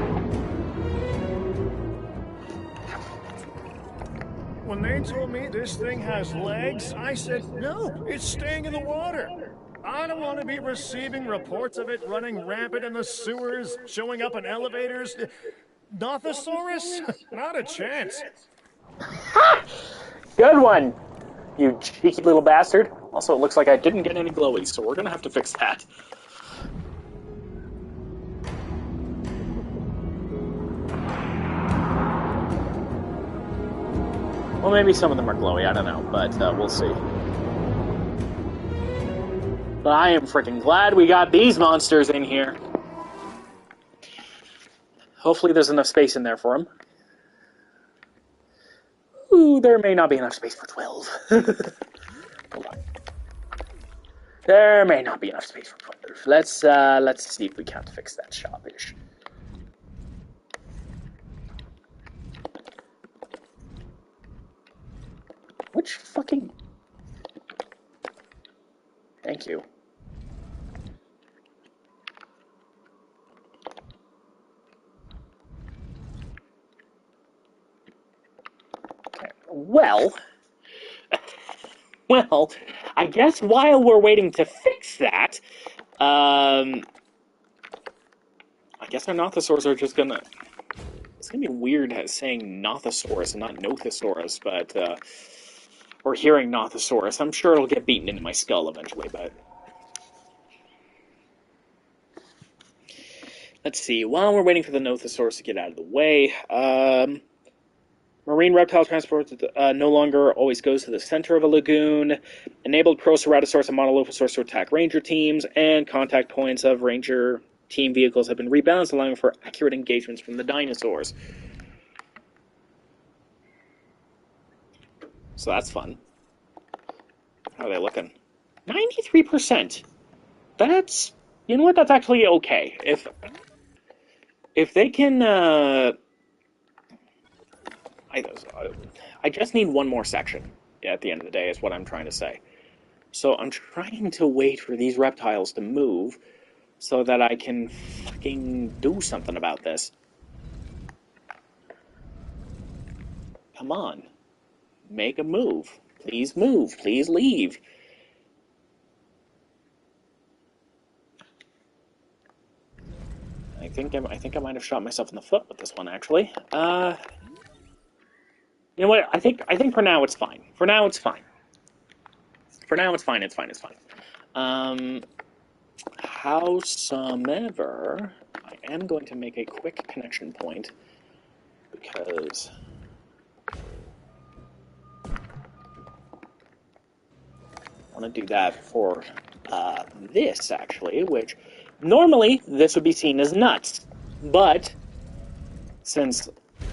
When they told me this thing has legs, I said, no, it's staying in the water. I don't want to be receiving reports of it running rampant in the sewers, showing up in elevators. Nothosaurus? Not a chance. Good one, you cheeky little bastard. Also, it looks like I didn't get any glowies, so we're going to have to fix that. Well, maybe some of them are glowy, I don't know, but we'll see. But I am freaking glad we got these monsters in here. Hopefully there's enough space in there for him. Ooh, there may not be enough space for 12. Hold on. There may not be enough space for 12. Let's see if we can't fix that shop-ish. Which fucking... Thank you. Okay, well, I guess while we're waiting to fix that, I guess our Nothosaurus are just gonna... It's gonna be weird saying Nothosaurus and not Nothosaurus, but, or hearing Nothosaurus. I'm sure it'll get beaten into my skull eventually, but... Let's see, while we're waiting for the Nothosaurus to get out of the way, marine reptile transport no longer always goes to the center of a lagoon, enabled Proceratosaurus and Monolophosaurus to attack ranger teams, and contact points of ranger team vehicles have been rebalanced, allowing for accurate engagements from the dinosaurs. So that's fun. How are they looking? 93%. That's... You know what? That's actually okay. If they can... I just need one more section at the end of the day, is what I'm trying to say. So I'm trying to wait for these reptiles to move so that I can fucking do something about this. Come on. Make a move. Please move. Please leave. I think I might have shot myself in the foot with this one, actually. You know what? I think for now it's fine. For now it's fine. For now it's fine. It's fine. It's fine. Howsomever, I am going to make a quick connection point because I want to do that for this actually, which normally this would be seen as nuts, but since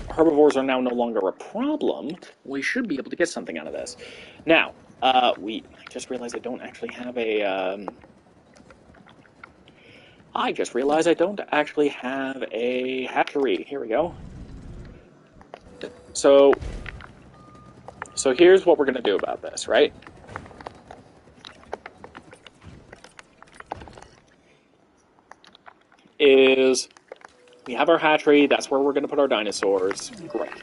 herbivores are now no longer a problem, we should be able to get something out of this. Now, I just realized I don't actually have a, hatchery. Here we go. So here's what we're going to do about this, right? Is we have our hatchery, that's where we're going to put our dinosaurs. Great.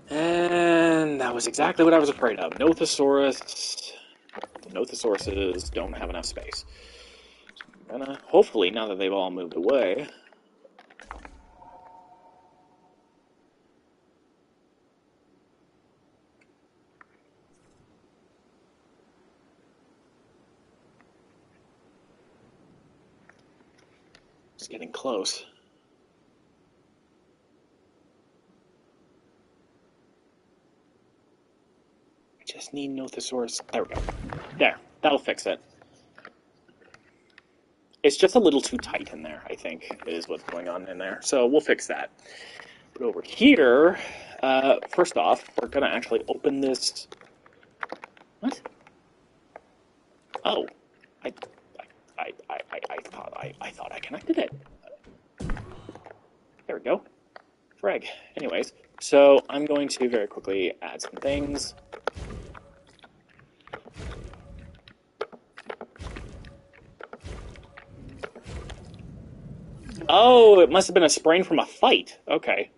And that was exactly what I was afraid of. Nothosaurus. The Nothosauruses don't have enough space. So I'm gonna, hopefully, now that they've all moved away... It's getting close. I just need Nothosaurus. There we go. There. That'll fix it. It's just a little too tight in there, I think, is what's going on in there. So we'll fix that. But over here, first off, we're going to actually open this... What? Oh. I thought I connected it. There we go. Frag. Anyways, so I'm going to very quickly add some things. Oh, it must have been a sprain from a fight. Okay.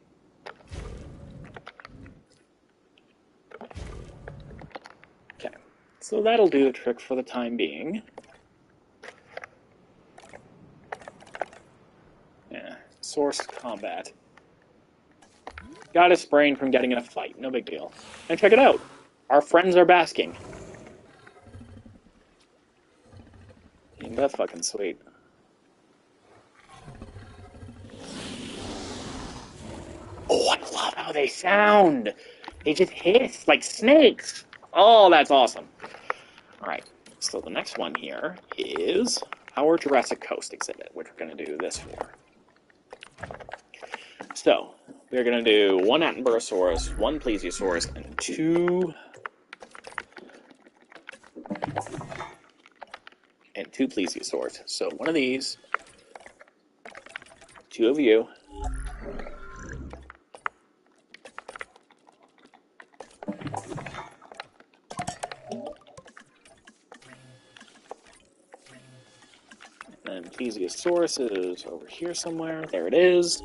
Okay. So that'll do the trick for the time being. Yeah. Source combat. Got a sprain from getting in a fight. No big deal. And check it out. Our friends are basking. Ain't that fucking sweet. Oh, I love how they sound. They just hiss like snakes. Oh, that's awesome. All right. So the next one here is our Jurassic Coast exhibit, which we're going to do this for. So, we're going to do one Attenborosaurus, one Plesiosaurus, and two Plesiosaurs. So, one of these, two of you, and Plesiosaurus is over here somewhere. There it is.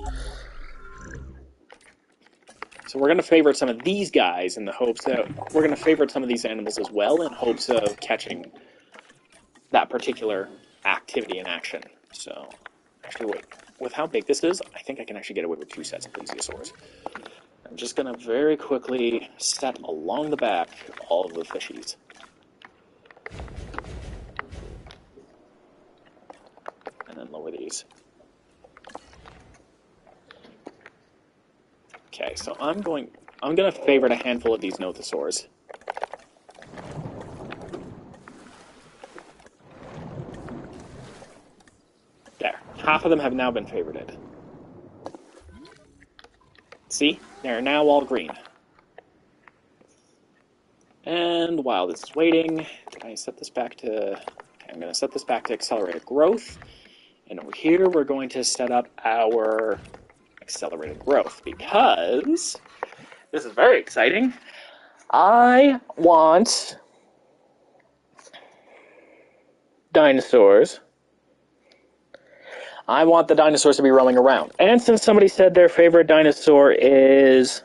So we're going to favorite some of these guys in the hopes that we're going to favorite some of these animals as well in hopes of catching that particular activity in action. So, actually, wait. With how big this is, I think I can actually get away with two sets of Plesiosaurs. I'm just going to very quickly set along the back all of the fishies. And then lower these. Okay, so I'm going to favorite a handful of these Nothosaurs. There. Half of them have now been favorited. See? They're now all green. And while this is waiting, can I set this back to... Okay, I'm going to set this back to accelerated growth. And over here, we're going to set up our accelerated growth, because this is very exciting. I want dinosaurs. I want the dinosaurs to be roaming around. And since somebody said their favorite dinosaur is...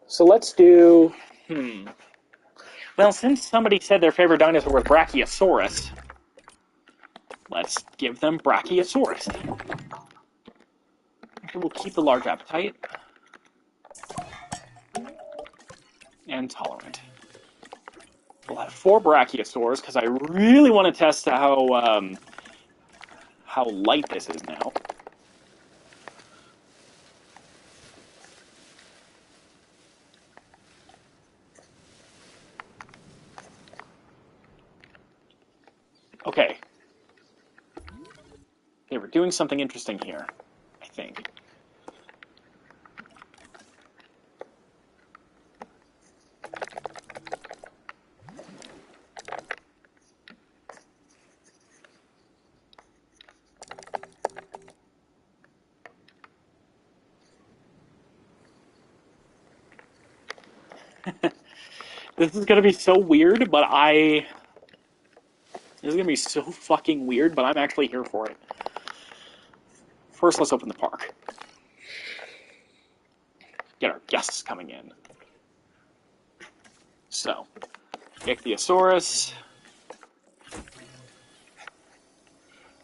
So let's do... Well, since somebody said their favorite dinosaur was Brachiosaurus, let's give them Brachiosaurus. Actually, we'll keep the large appetite. And tolerant. We'll have 4 Brachiosaurs, because I really want to test how light this is now. Okay. Okay, we're doing something interesting here, I think. This is gonna be so weird, but This is gonna be so fucking weird, but I'm actually here for it. First, let's open the park. Get our guests coming in. So, Ichthyosaurus.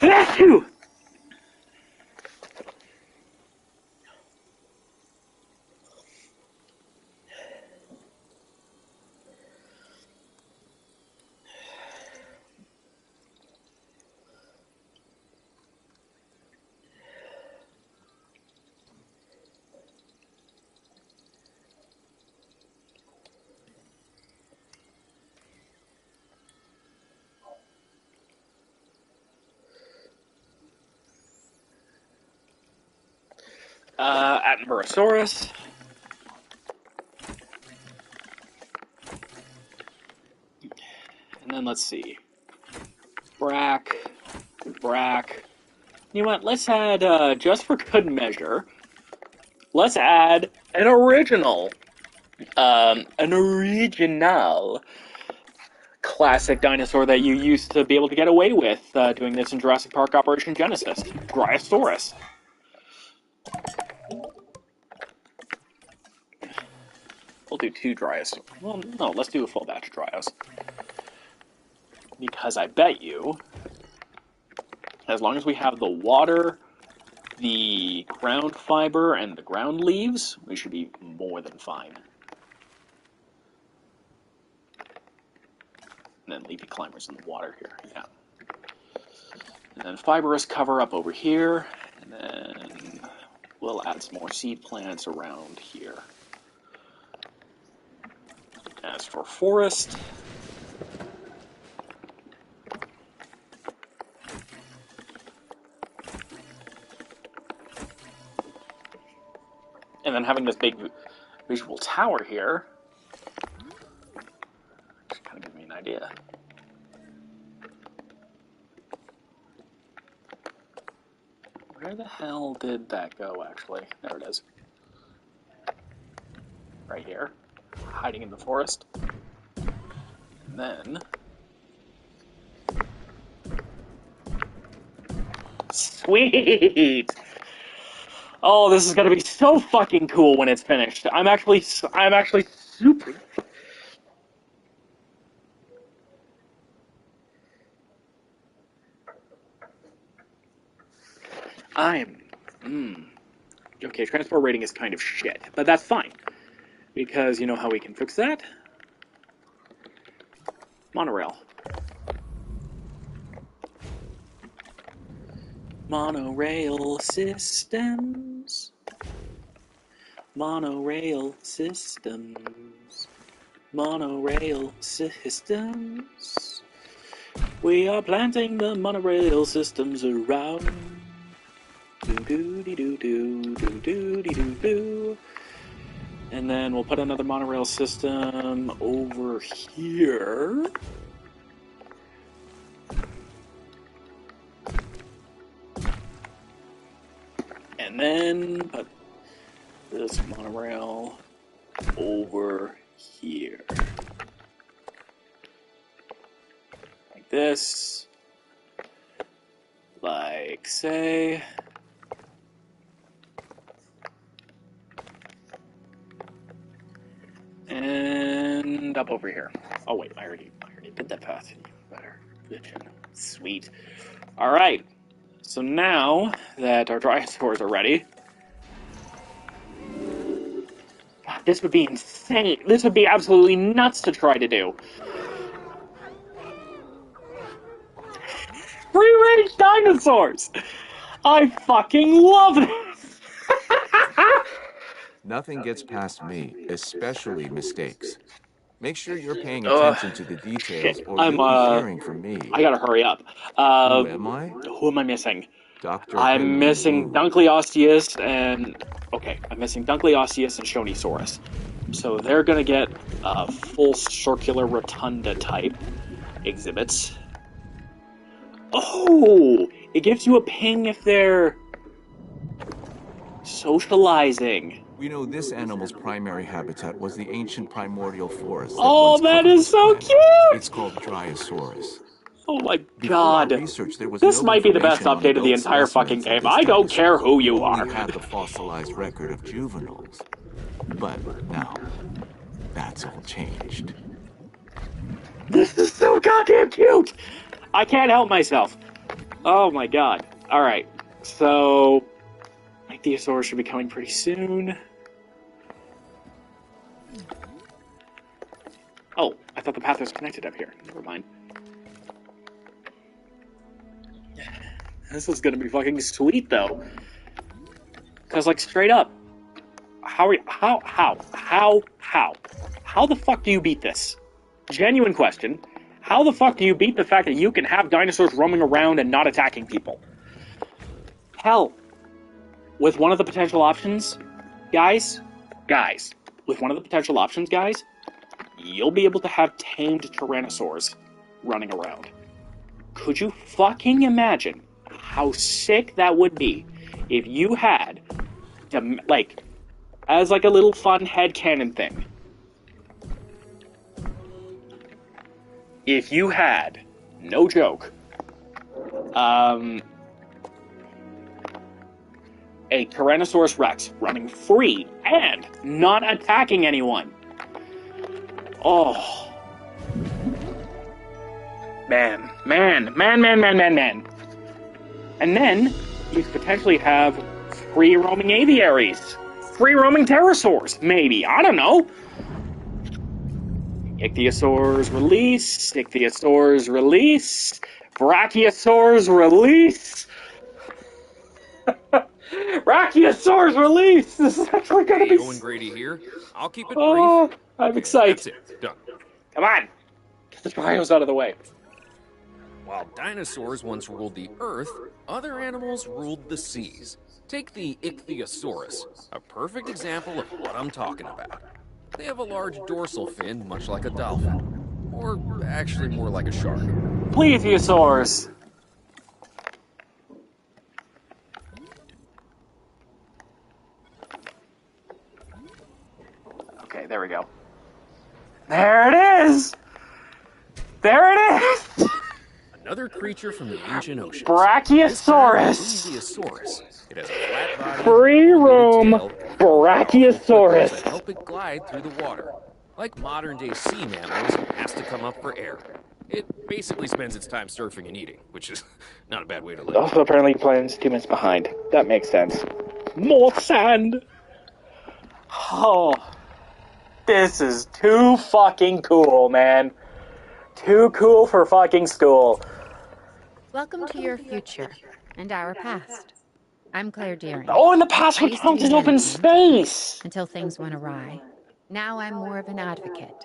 Achoo! Attenborosaurus. And then let's see. Brack. You know what? Let's add, just for good measure, let's add an original classic dinosaur that you used to be able to get away with doing this in Jurassic Park Operation Genesis. Dryosaurus. We'll do 2 Dryos. Well, no, let's do a full batch of Dryos. Because I bet you, as long as we have the water the ground fiber and the ground leaves, we should be more than fine. And then leafy climbers in the water here, yeah. And then fibrous cover up over here, and then we'll add some more seed plants around here. As for forest, and then having this big visual tower here, just kind of give me an idea. Where the hell did that go, actually? There it is. Right here. Hiding in the forest. And then... Sweet! Oh, this is gonna be so fucking cool when it's finished. I'm actually super... Okay, transport rating is kind of shit, but that's fine. Because you know how we can fix that? Monorail. Monorail systems. Monorail systems. Monorail systems. We are planting the monorail systems around. Do-do-de-do-do, and then we'll put another monorail system over here. And then put this monorail over here. Like this. Like, say... And up over here. Oh wait, I already did that path. Better. Sweet. Alright. So now that our Dryosaurs are ready... God, this would be insane. This would be absolutely nuts to try to do. Free-range dinosaurs! I fucking love this! Nothing gets past me, especially mistakes. Make sure you're paying attention to the details, or you'll be hearing from me. I gotta hurry up. Who am I? Who am I missing? Dr. I'm missing Dunkleosteus and... Okay, I'm missing Dunkleosteus and Shonisaurus. So they're gonna get full circular rotunda type exhibits. Oh! It gives you a ping if they're... socializing. We know this animal's primary habitat was the ancient primordial forest. Oh, that is so cute! It's called Dryosaurus. Oh my god. This might be the best update of the entire fucking game. I don't care who you are. We have the fossilized record of juveniles. But now, that's all changed. This is so goddamn cute! I can't help myself. Oh my god. Alright, so... Nothosaurus should be coming pretty soon. Oh, I thought the path was connected up here. Never mind. This is gonna be fucking sweet, though. Cause, like, straight up, how the fuck do you beat this? Genuine question. How the fuck do you beat the fact that you can have dinosaurs roaming around and not attacking people? Hell, with one of the potential options, guys, with one of the potential options, guys, you'll be able to have tamed Tyrannosaurs running around. Could you fucking imagine how sick that would be if you had, like, as like a little fun headcanon thing, if you had, no joke, a Tyrannosaurus Rex running free and not attacking anyone. Oh. Man. And then, you could potentially have free-roaming aviaries. Free-roaming pterosaurs, maybe. I don't know. Ichthyosaurs release. Ichthyosaurs release. Brachiosaurs release. Brachiosaurs release! This is actually going to be... Owen Grady here. I'll keep it Oh, brief. I'm excited. That's it. Done. Come on. Get the trios out of the way. While dinosaurs once ruled the Earth, other animals ruled the seas. Take the Ichthyosaurus, a perfect example of what I'm talking about. They have a large dorsal fin, much like a dolphin. Or actually more like a shark. Plesiosaurs. Okay, there we go. There it is! There it is! Another creature from the ancient oceans. Brachiosaurus! Brachiosaurus. It has a flat body, Free roam Brachiosaurus. that help it glide through the water. Like modern-day sea mammals, it has to come up for air. It basically spends its time surfing and eating, which is not a bad way to live. Also, apparently, plans 2 minutes behind. That makes sense. More sand. Oh, this is too fucking cool, man. Too cool for fucking school. Welcome to your future and our past. I'm Claire Deering. Oh, in the past, I we used to found be in open management space. until things went awry. Now I'm more of an advocate.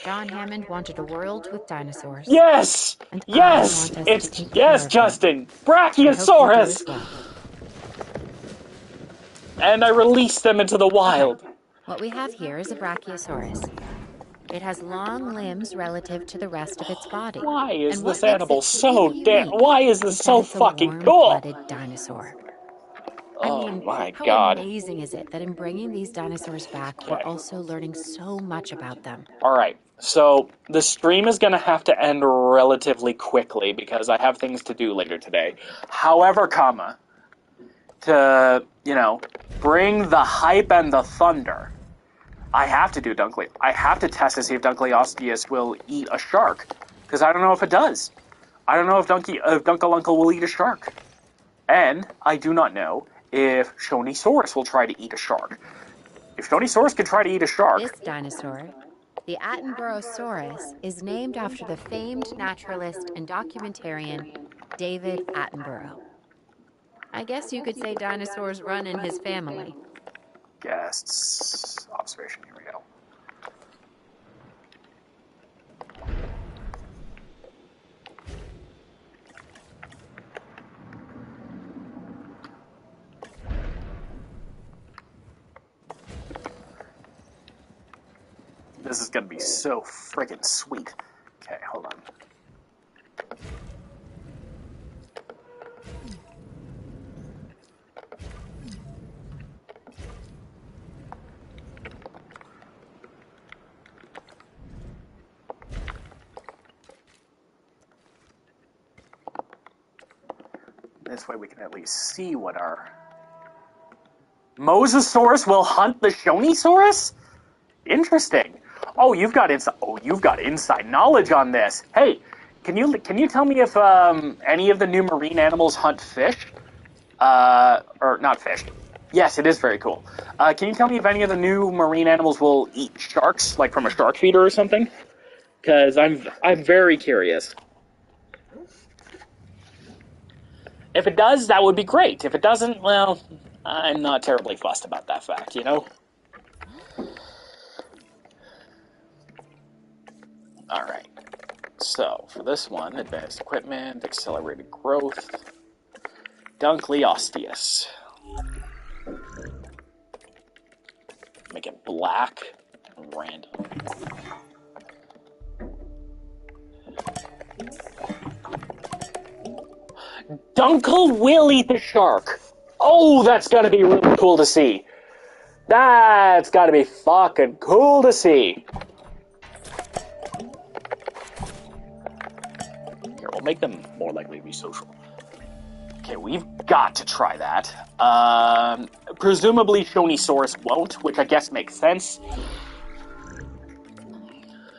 John Hammond wanted a world with dinosaurs. Yes! And Yes! I want us It's to take yes, care of Justin! them. I hope you do Brachiosaurus! as well. And I released them into the wild. What we have here is a Brachiosaurus. It has long limbs relative to the rest of its body. Why is And what this makes animal it so truly damn... unique Why is this is that so it's a fucking cool? warm-blooded dinosaur. I Oh mean, my how god. amazing is it that in bringing these dinosaurs back, we're also learning so much about them? Alright, so the stream is going to have to end relatively quickly because I have things to do later today. However, to, bring the hype and the thunder, I have to do I have to test to see if Dunkleosteus will eat a shark. Because I don't know if it does. I don't know if Dunkle Uncle will eat a shark. And I do not know if Shonisaurus will try to eat a shark. If Shonisaurus can try to eat a shark... This dinosaur, the Attenboroughsaurus, is named after the famed naturalist and documentarian David Attenborough. I guess you could say dinosaurs run in his family. Guests... Observation, here we go. This is gonna be so friggin' sweet. Okay, hold on. This way we can at least see what our... Mosasaurus will hunt the Shonisaurus? Interesting. Oh, you've got inside knowledge on this. Hey, can you tell me if any of the new marine animals hunt fish? Or not fish. Yes, it is very cool. Can you tell me if any of the new marine animals will eat sharks, like from a shark feeder or something? Because I'm very curious. If it does, that would be great. If it doesn't, well, I'm not terribly fussed about that fact, you know? Alright, so for this one, advanced equipment, accelerated growth, Dunkleosteus. Make it black and random. Dunkle will eat the shark! Oh, that's gotta be really cool to see. That's gotta be fucking cool to see. Here, we'll make them more likely to be social. Okay, we've got to try that. Presumably Shonisaurus won't, which I guess makes sense.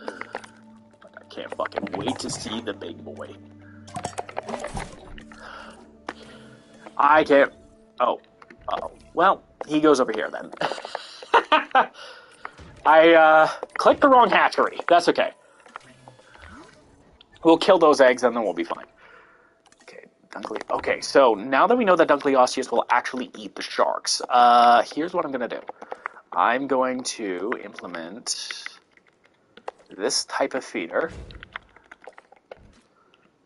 I can't fucking wait to see the big boy. I can't... Oh. Uh-oh. Well, he goes over here then. I clicked the wrong hatchery. That's okay. We'll kill those eggs and then we'll be fine. Okay, so now that we know that Dunkleosteus will actually eat the sharks, here's what I'm going to do. I'm going to implement this type of feeder.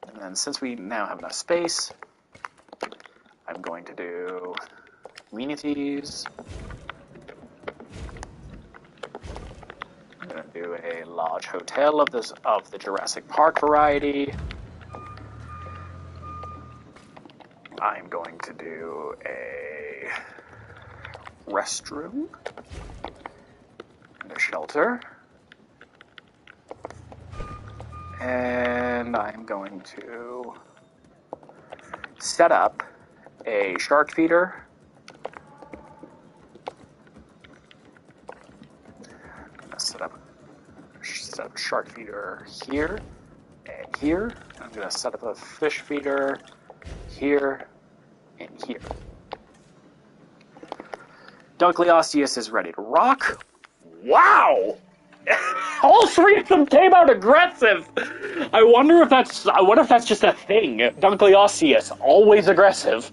And then since we now have enough space, I'm going to do amenities. I'm going to do a large hotel of the Jurassic Park variety. I'm going to do a restroom and a shelter. And I'm going to set up a shark feeder. I'm going to set up a shark feeder here and here. I'm going to set up a fish feeder here and here. Dunkleosteus is ready to rock. Wow! All three of them came out aggressive. I wonder if that's just a thing. Dunkleosteus, always aggressive.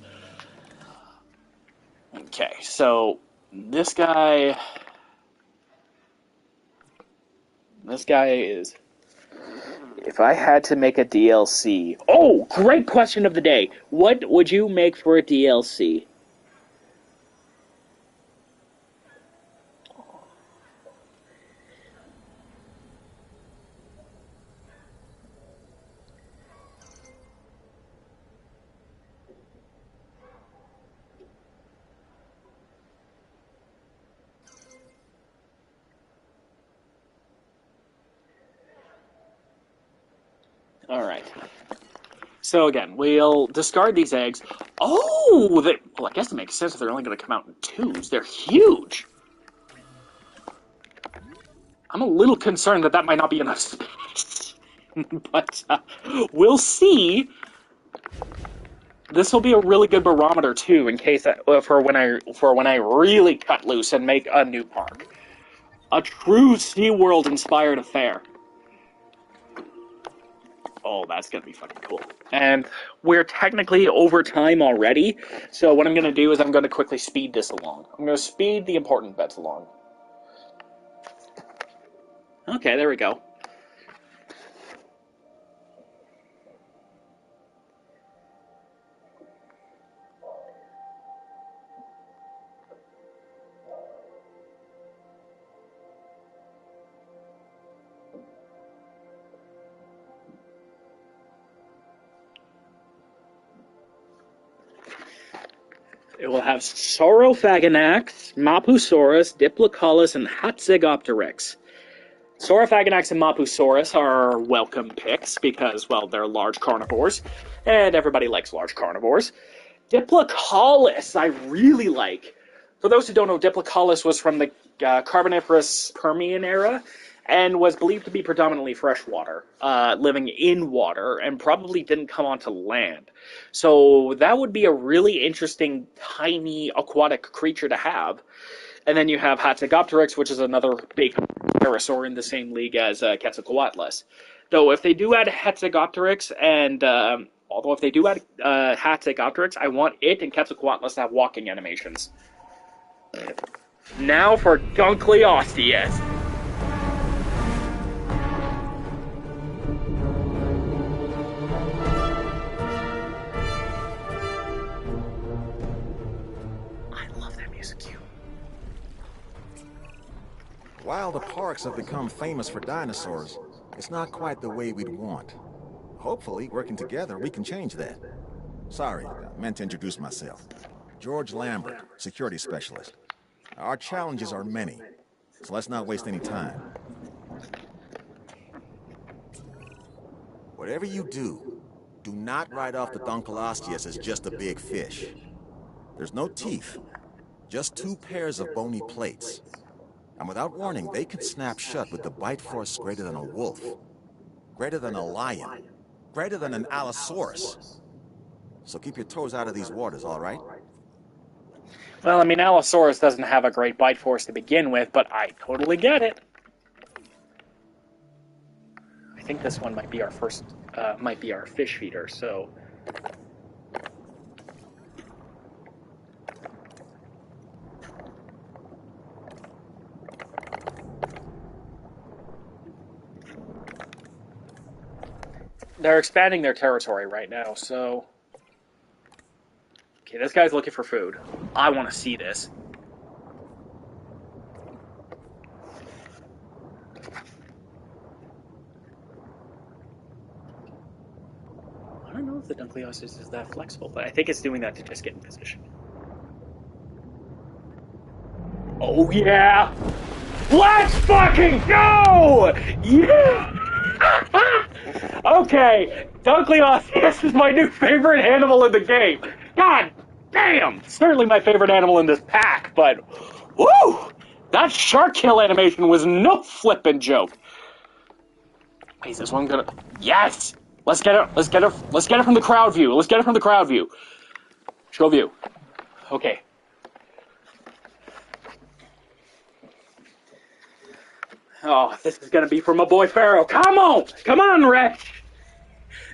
Okay, so this guy is... If I had to make a DLC... Oh, great question of the day. What would you make for a DLC? Alright. So again, we'll discard these eggs. Oh! Well, I guess it makes sense if they're only going to come out in twos. They're huge! I'm a little concerned that might not be enough space. But we'll see. This will be a really good barometer, too, in case for when I really cut loose and make a new park. A true SeaWorld-inspired affair. Oh, that's going to be fucking cool. And we're technically over time already, so what I'm going to do is I'm going to quickly speed this along. I'm going to speed the important bets along. Okay, there we go. It will have Saurophaganax, Mapusaurus, Diplocalus, and Hatzegopteryx. Saurophaganax and Mapusaurus are welcome picks because, well, they're large carnivores, and everybody likes large carnivores. Diplocalus, I really like. For those who don't know, Diplocalus was from the Carboniferous Permian era, and was believed to be predominantly freshwater, living in water, and probably didn't come onto land. So that would be a really interesting, tiny aquatic creature to have. And then you have Hatzegopteryx, which is another big pterosaur in the same league as Quetzalcoatlus. Though if they do add Hatzegopteryx, and although if they do add Hatzegopteryx, I want it and Quetzalcoatlus to have walking animations. Now for Dunkleosteus. While the parks have become famous for dinosaurs, it's not quite the way we'd want. Hopefully, working together, we can change that. Sorry, I meant to introduce myself. George Lambert, security specialist. Our challenges are many, so let's not waste any time. Whatever you do, do not write off the Dunkleosteus as just a big fish. There's no teeth, just two pairs of bony plates. And without warning, they could snap shut with the bite force greater than a wolf, greater than a lion, greater than an Allosaurus. so keep your toes out of these waters, all right? Well, I mean, Allosaurus doesn't have a great bite force to begin with, but I totally get it. I think this one might be our first, might be our fish feeder, so... They're expanding their territory right now, so... Okay, this guy's looking for food. I want to see this. I don't know if the Dunkleosteus is that flexible, but I think it's doing that to just get in position. Oh yeah! Let's fucking go! Yeah! Okay, Dunkleosteus is my new favorite animal in the game. God damn! Certainly my favorite animal in this pack, but woo! That shark kill animation was no flippin' joke. Wait, is this one gonna... Yes! Let's get it from the crowd view. Let's get it from the crowd view. Show view. Okay. Oh, this is gonna be for my boy Pharaoh. Come on! Come on, Wretch!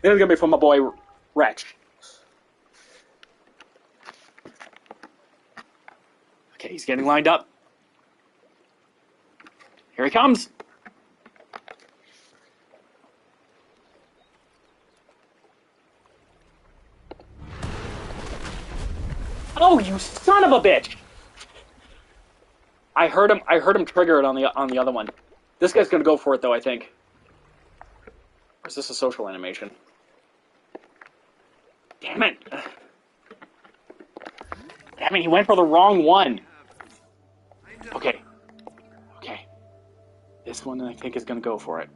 This is gonna be for my boy Wretch. Okay, he's getting lined up. Here he comes. Oh, you son of a bitch! I heard him trigger it on the other one. This guy's gonna go for it though, I think. Or is this a social animation? Damn it! Damn it, he went for the wrong one. Okay. Okay. This one I think is gonna go for it.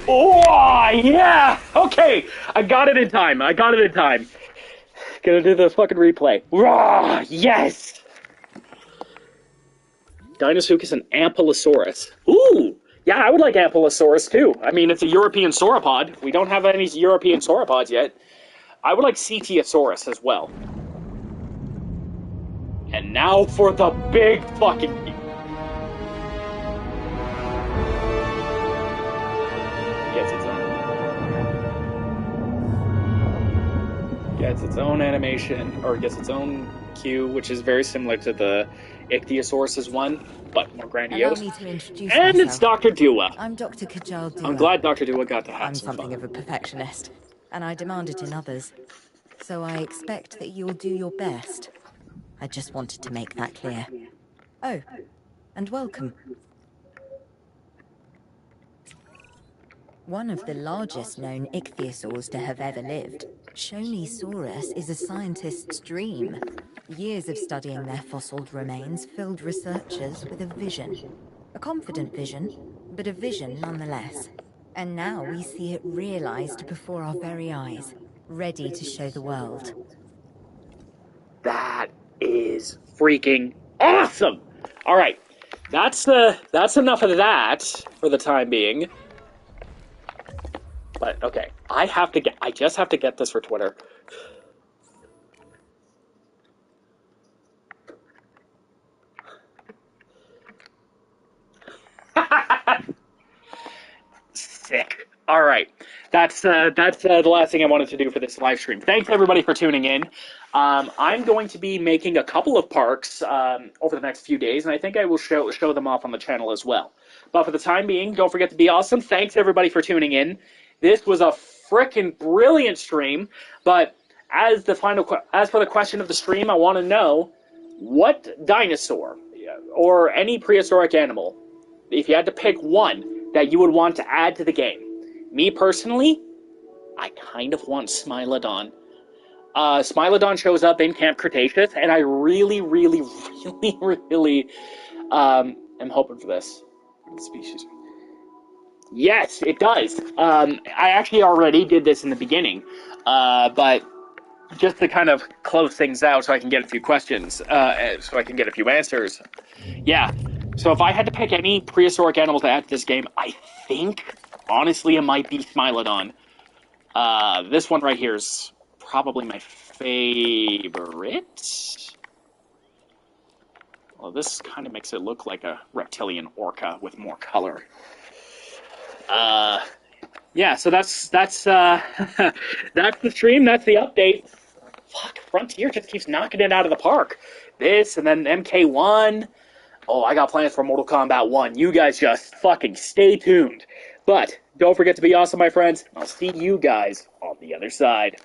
Oh, yeah! Okay! I got it in time. Gonna do the fucking replay. Raw! Yes! Dinosuchus and Ampulosaurus. Ooh! Yeah, I would like Ampulosaurus too. I mean, it's a European sauropod. We don't have any European sauropods yet. I would like Cetiosaurus as well. And now for the big fucking... Gets its own animation, or gets its own cue, which is very similar to the Ichthyosaurus' one, but more grandiose. Allow me to introduce and myself. It's Dr. Dua. I'm Dr. Kajal Dua. I'm glad Dr. Dua got to have I'm some something fun. of a perfectionist, and I demand it in others. So I expect that you'll do your best. I just wanted to make that clear. Oh, and welcome. One of the largest known ichthyosaurs to have ever lived, Shonisaurus is a scientist's dream. Years of studying their fossiled remains filled researchers with a vision. A confident vision, but a vision nonetheless. And now we see it realized before our very eyes, ready to show the world. That is freaking awesome! Alright, that's enough of that for the time being. But, okay, I just have to get this for Twitter. Sick. All right, that's the last thing I wanted to do for this live stream. Thanks everybody for tuning in. I'm going to be making a couple of parks over the next few days, and I think I will show them off on the channel as well. But for the time being, don't forget to be awesome. Thanks everybody for tuning in. This was a frickin' brilliant stream. But as for the question of the stream, I want to know what dinosaur or any prehistoric animal, if you had to pick one that you would want to add to the game. Me personally, I kind of want Smilodon. Smilodon shows up in Camp Cretaceous, and I really, really, really, really am hoping for this species. Yes, it does. I actually already did this in the beginning, but just to kind of close things out so I can get a few questions, so I can get a few answers. Yeah, so if I had to pick any prehistoric animal to add to this game, I think, honestly, it might be Smilodon. This one right here is probably my favorite. Well, this kind of makes it look like a reptilian orca with more color. Yeah, so that's that's the stream. That's the update. Fuck, Frontier just keeps knocking it out of the park. This and then MK1. Oh, I got plans for Mortal Kombat 1. You guys just fucking stay tuned. But don't forget to be awesome, my friends. I'll see you guys on the other side.